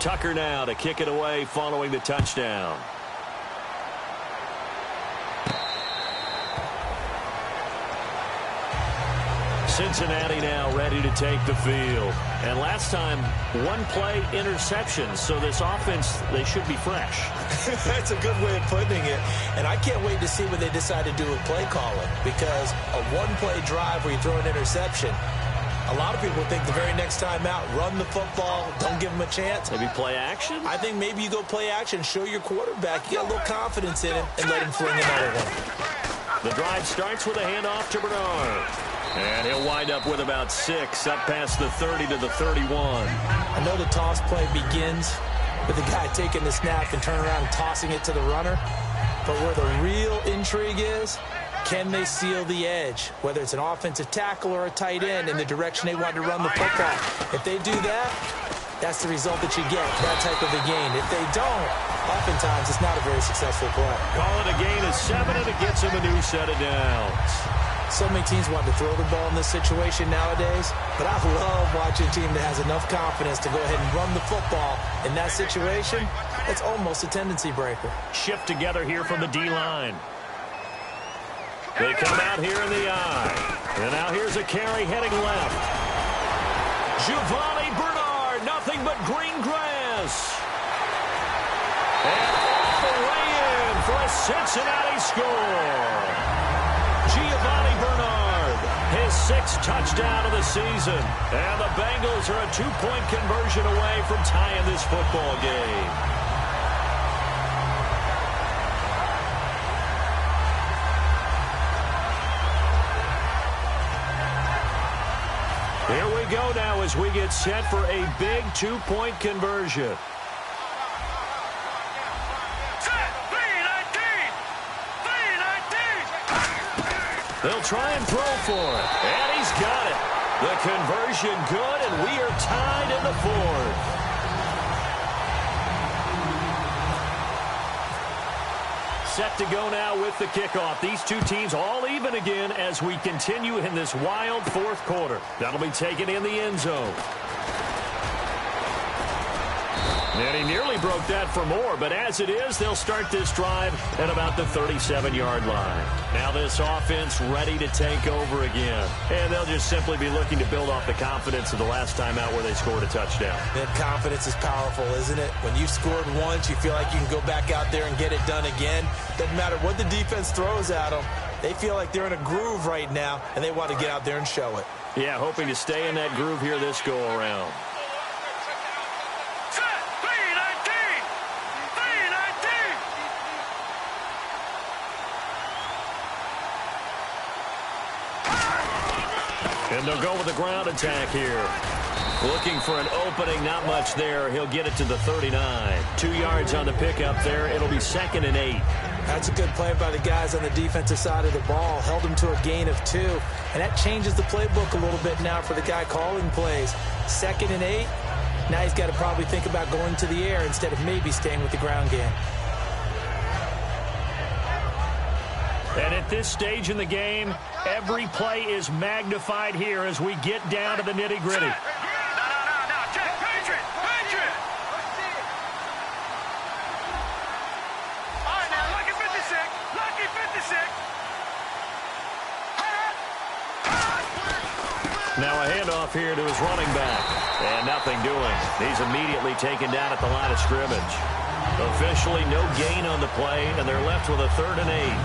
Tucker now to kick it away following the touchdown. Cincinnati now ready to take the field. And last time, one-play interception. So this offense, they should be fresh. That's a good way of putting it. And I can't wait to see what they decide to do with play calling. Because a one-play drive where you throw an interception, a lot of people think the very next time out, run the football, don't give them a chance. Maybe play action? I think maybe you go play action, show your quarterback, you got a little confidence in him, and let him fling another one. The drive starts with a handoff to Bernard. And he'll wind up with about 6, up past the 30 to the 31. I know the toss play begins with the guy taking the snap and turning around and tossing it to the runner. But where the real intrigue is, can they seal the edge? Whether it's an offensive tackle or a tight end in the direction they want to run the football. If they do that, that's the result that you get, that type of a gain. If they don't, oftentimes it's not a very successful play. Call it a gain of 7, and it gets him a new set of downs. So many teams want to throw the ball in this situation nowadays, but I love watching a team that has enough confidence to go ahead and run the football in that situation. It's almost a tendency breaker. Shift together here from the D-line. They come out here in the eye. And now here's a carry heading left. Giovanni Bernard, nothing but green grass. And all the way in for a Cincinnati score. Giovanni Bernard, his 6th touchdown of the season. And the Bengals are a 2-point conversion away from tying this football game. Here we go now as we get set for a big 2-point conversion. They'll try and throw for it. And he's got it. The conversion good, and we are tied in the 4th. Set to go now with the kickoff. These two teams all even again as we continue in this wild 4th quarter. That'll be taken in the end zone. And he nearly broke that for more, but as it is, they'll start this drive at about the 37-yard line. Now this offense ready to take over again. And they'll just simply be looking to build off the confidence of the last time out where they scored a touchdown. That confidence is powerful, isn't it? When you've scored once, you feel like you can go back out there and get it done again. Doesn't matter what the defense throws at them. They feel like they're in a groove right now, and they want to get out there and show it. Yeah, hoping to stay in that groove here this go-around. And they'll go with the ground attack here. Looking for an opening, not much there. He'll get it to the 39. 2 yards on the pickup there. It'll be 2nd and 8. That's a good play by the guys on the defensive side of the ball. Held them to a gain of 2. And that changes the playbook a little bit now for the guy calling plays. 2nd and 8. Now he's got to probably think about going to the air instead of maybe staying with the ground game. And at this stage in the game, every play is magnified here as we get down to the nitty-gritty. No. Check. Patriot. All right, now, lucky 56. Lucky 56. Now a handoff here to his running back. And nothing doing. He's immediately taken down at the line of scrimmage. Officially no gain on the play, and they're left with a 3rd and 8.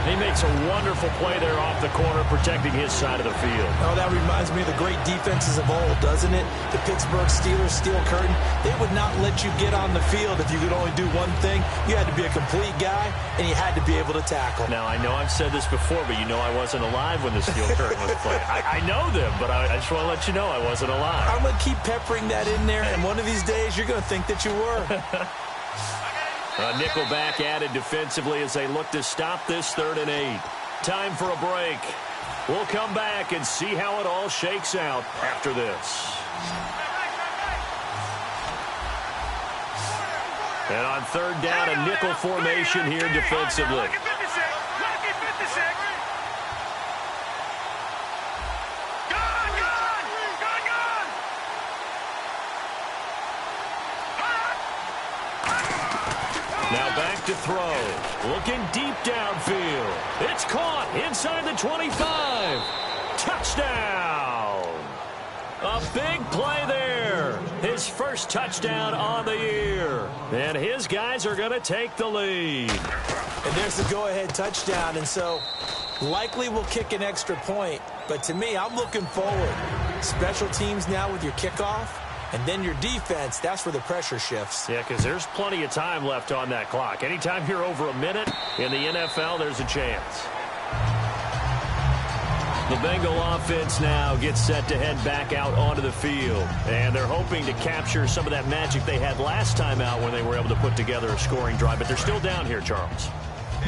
He makes a wonderful play there off the corner, protecting his side of the field. Oh, that reminds me of the great defenses of old, doesn't it? The Pittsburgh Steelers, steel curtain. They would not let you get on the field if you could only do one thing. You had to be a complete guy, and you had to be able to tackle. Now, I know I've said this before, but you know I wasn't alive when the steel curtain was played. I know them, but I just want to let you know I wasn't alive. I'm going to keep peppering that in there, and one of these days you're going to think that you were. A nickelback added defensively as they look to stop this 3rd and 8. Time for a break. We'll come back and see how it all shakes out after this. And on 3rd down, a nickel formation here defensively. Lucky 56. Gone. Now back to throw. Looking deep downfield. It's caught inside the 25. Touchdown. A big play there. His first touchdown on the year. And his guys are going to take the lead. And there's the go-ahead touchdown. And so likely we'll kick an extra point. But to me, I'm looking forward. Special teams now with your kickoff. And then your defense, that's where the pressure shifts. Yeah, because there's plenty of time left on that clock. Anytime you're over a minute in the NFL, there's a chance. The Bengal offense now gets set to head back out onto the field. And they're hoping to capture some of that magic they had last time out when they were able to put together a scoring drive. But they're still down here, Charles.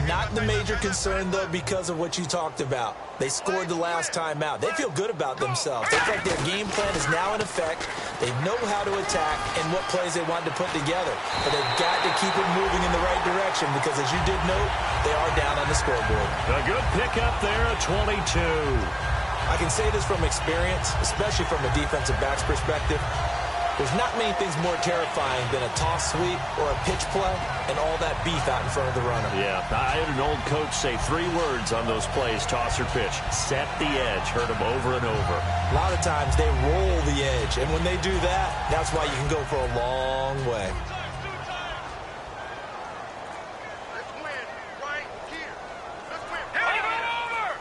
Not the major concern, though, because of what you talked about. They scored the last time out. They feel good about themselves. They feel like their game plan is now in effect. They know how to attack and what plays they want to put together. But they've got to keep it moving in the right direction because, as you did note, they are down on the scoreboard. A good pickup there at 22. I can say this from experience, especially from a defensive back's perspective. There's not many things more terrifying than a toss sweep or a pitch play and all that beef out in front of the runner. Yeah, I had an old coach say 3 words on those plays, toss or pitch. Set the edge. Heard him over and over. A lot of times they roll the edge, and when they do that, that's why you can go for a long way. Let's win right here. Let's win. Over.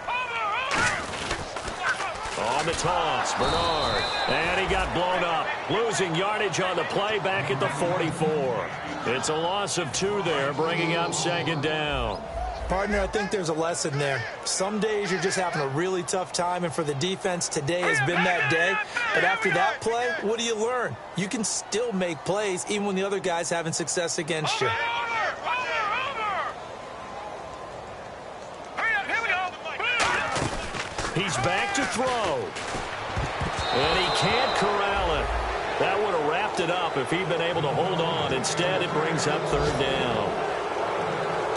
On the toss, Bernard. And he got blown up. Losing yardage on the play back at the 44. It's a loss of 2 there, bringing up second down. Partner, I think there's a lesson there. Some days you're just having a really tough time, and for the defense, today has been that day. But after that play, what do you learn? You can still make plays even when the other guy's having success against you. He's back to throw. And he can't corral it. That would have wrapped it up if he'd been able to hold on. Instead, it brings up third down.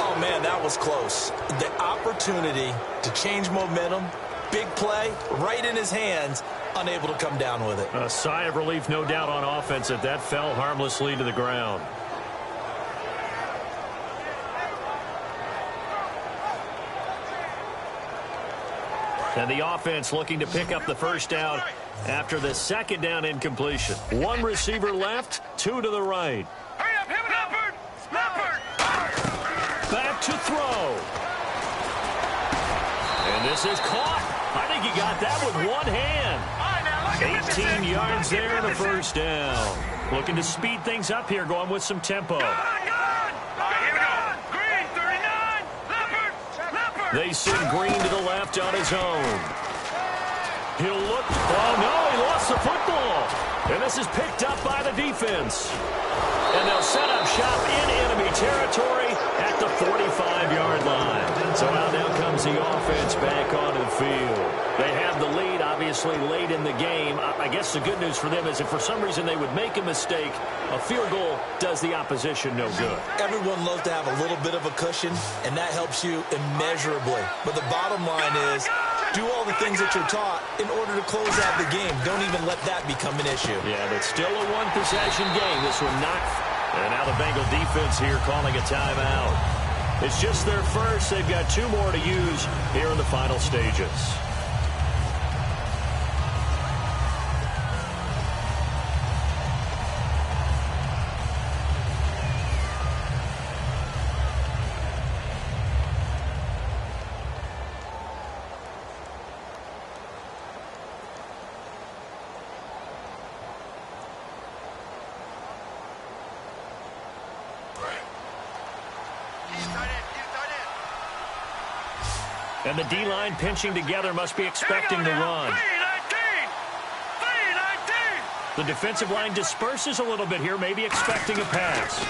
Oh, man, that was close. The opportunity to change momentum, big play, right in his hands, unable to come down with it. A sigh of relief, no doubt, on offense that fell harmlessly to the ground. And the offense looking to pick up the first down after the second down incompletion. 1 receiver left, 2 to the right. Hurry up, Leopard! Leopard! Back to throw. And this is caught. I think he got that with one hand. 18 yards there and a first down. Looking to speed things up here, going with some tempo. They send Green to the left on his own. He'll look. Oh, no, he lost the football. And this is picked up by the defense. And they'll set up shop in enemy territory at the 45-yard line. So out now comes the offense back onto the field. They have the lead, obviously, late in the game. I guess the good news for them is if for some reason they would make a mistake, a field goal does the opposition no good. Everyone loves to have a little bit of a cushion, and that helps you immeasurably. But the bottom line is, do all the things that you're taught in order to close out the game. Don't even let that become an issue. Yeah, but still a one-possession game. This one not. And now the Bengal defense here calling a timeout. It's just their first. They've got 2 more to use here in the final stages. And the D-line pinching together must be expecting the run. The defensive line disperses a little bit here, maybe expecting a pass.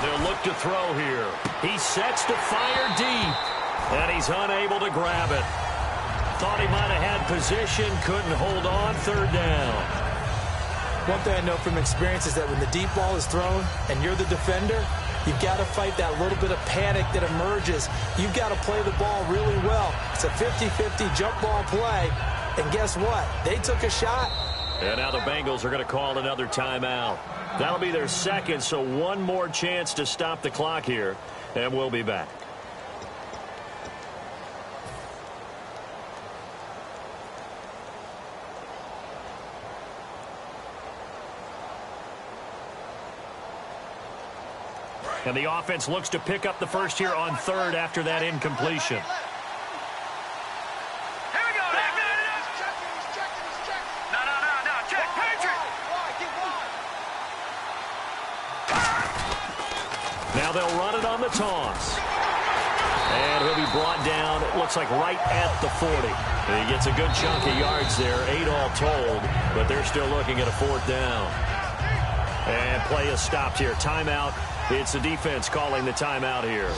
They'll look to throw here. He sets to fire deep, and he's unable to grab it. Thought he might have had position, couldn't hold on, third down. One thing I know from experience is that when the deep ball is thrown and you're the defender, you've got to fight that little bit of panic that emerges. You've got to play the ball really well. It's a 50-50 jump ball play. And guess what? They took a shot. And now the Bengals are going to call another timeout. That'll be their second, so one more chance to stop the clock here, and we'll be back. And the offense looks to pick up the first here on third after that incompletion. Here we go. No. Check. Patriot. Now they'll run it on the toss. And he'll be brought down, it looks like right at the 40. And he gets a good chunk of yards there, 8 all told, but they're still looking at a fourth down. And play is stopped here. Timeout. It's the defense calling the timeout here.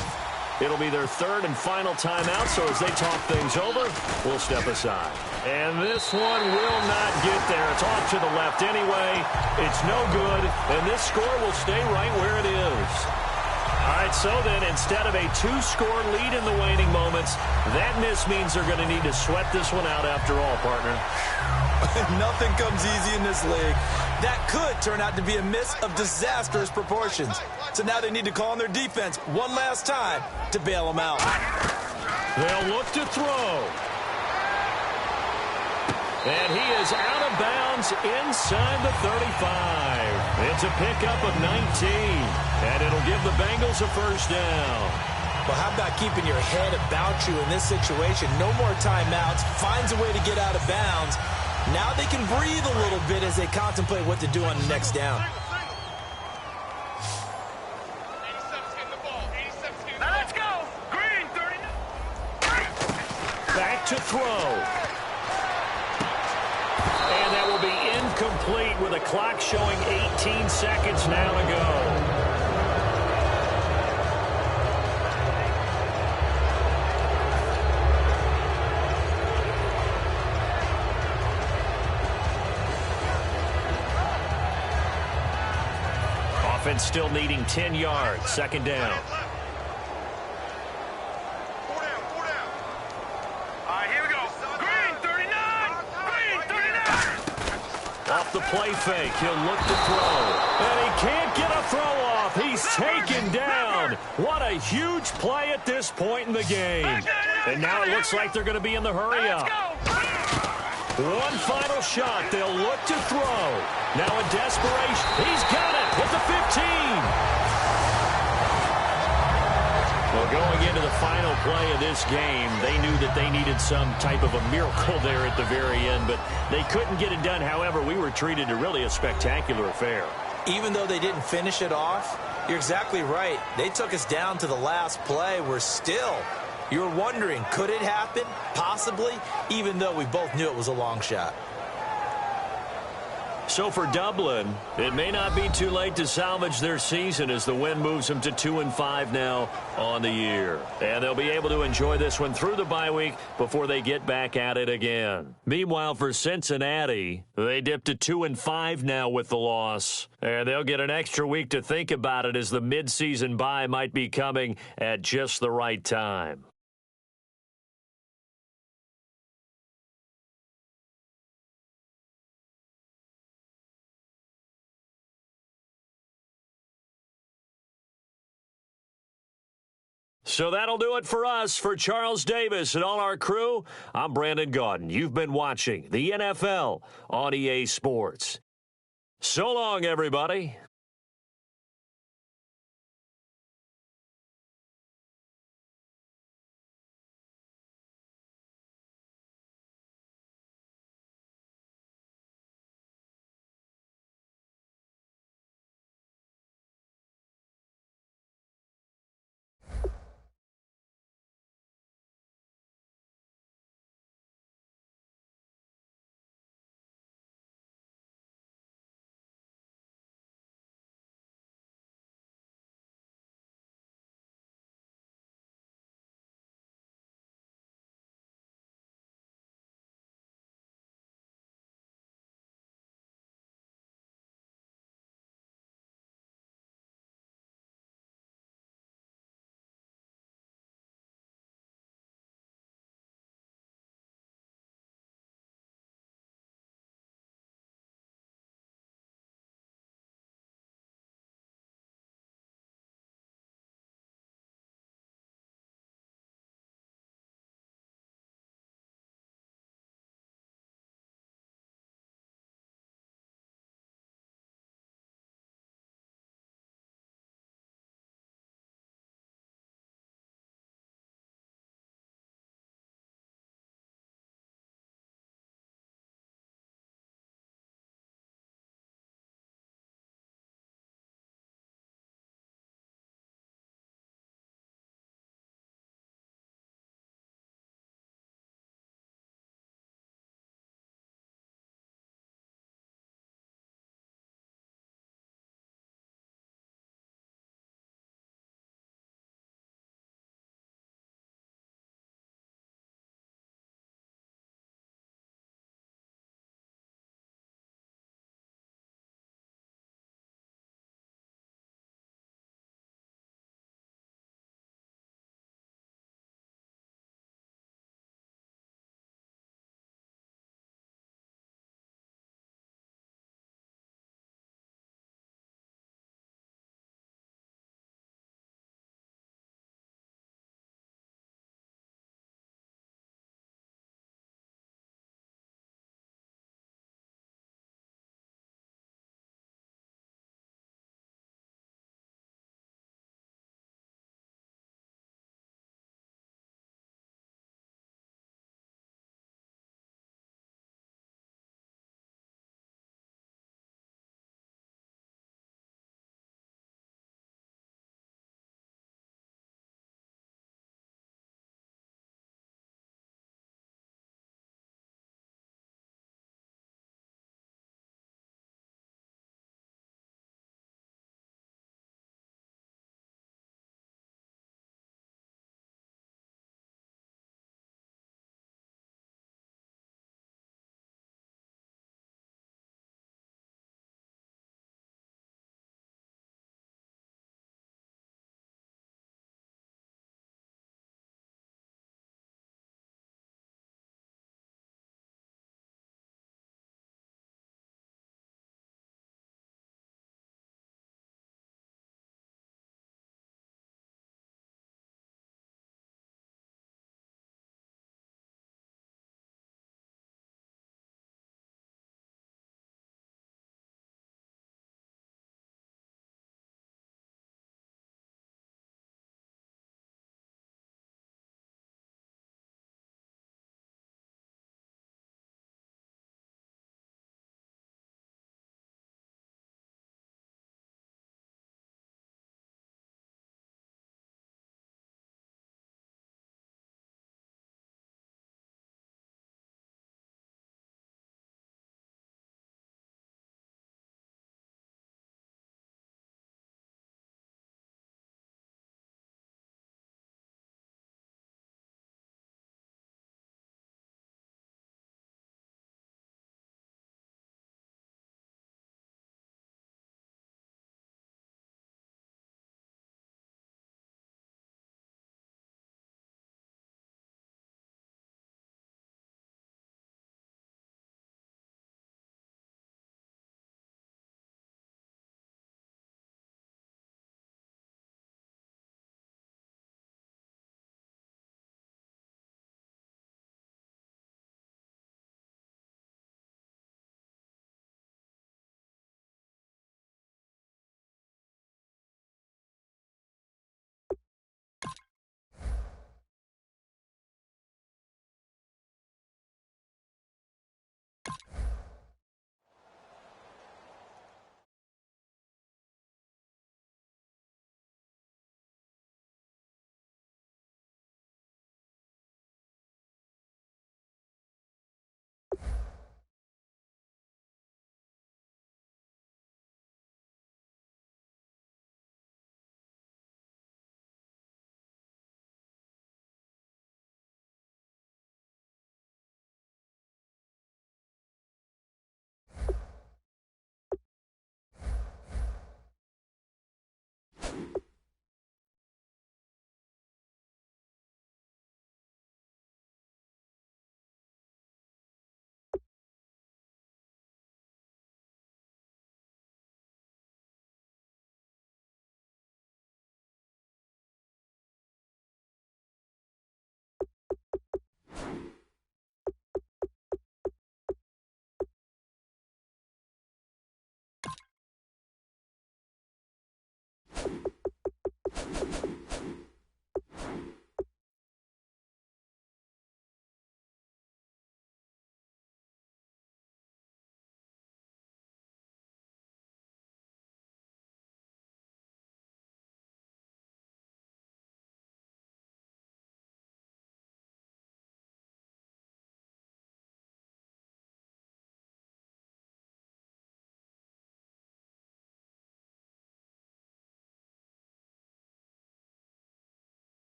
It'll be their third and final timeout, so as they talk things over, we'll step aside. And this one will not get there. It's off to the left anyway. It's no good, and this score will stay right where it is. All right, so then instead of a 2-score lead in the waning moments, that miss means they're going to need to sweat this one out after all, partner. Nothing comes easy in this league. That could turn out to be a miss of disastrous proportions. So now they need to call on their defense one last time to bail them out. They'll look to throw. And he is out of bounds inside the 35. It's a pickup of 19. And it'll give the Bengals a first down. Well, how about keeping your head about you in this situation? No more timeouts. Finds a way to get out of bounds. Now they can breathe a little bit as they contemplate what to do on the next down. Now let's go. Green, 39. Back to throw. And that will be incomplete with a clock showing 18 seconds now to go. Offense still needing 10 yards. Second down. 4 down. All right, here we go. Green, 39. Green, 39. Off the play fake. He'll look to throw. And he can't get a throw off. He's taken down. What a huge play at this point in the game. And now it looks like they're going to be in the hurry up. One final shot. They'll look to throw. Now in desperation. He's got it at the 15. Well, going into the final play of this game, they knew that they needed some type of a miracle there at the very end, but they couldn't get it done. However, we were treated to really a spectacular affair. Even though they didn't finish it off, you're exactly right. They took us down to the last play. We're still... You're wondering, could it happen? Possibly, even though we both knew it was a long shot. So for Dublin, it may not be too late to salvage their season as the win moves them to 2-5 now on the year. And they'll be able to enjoy this one through the bye week before they get back at it again. Meanwhile, for Cincinnati, they dipped to 2-5 now with the loss. And they'll get an extra week to think about it as the midseason bye might be coming at just the right time. So that'll do it for us. For Charles Davis and all our crew, I'm Brandon Gaudin. You've been watching the NFL on EA Sports. So long, everybody.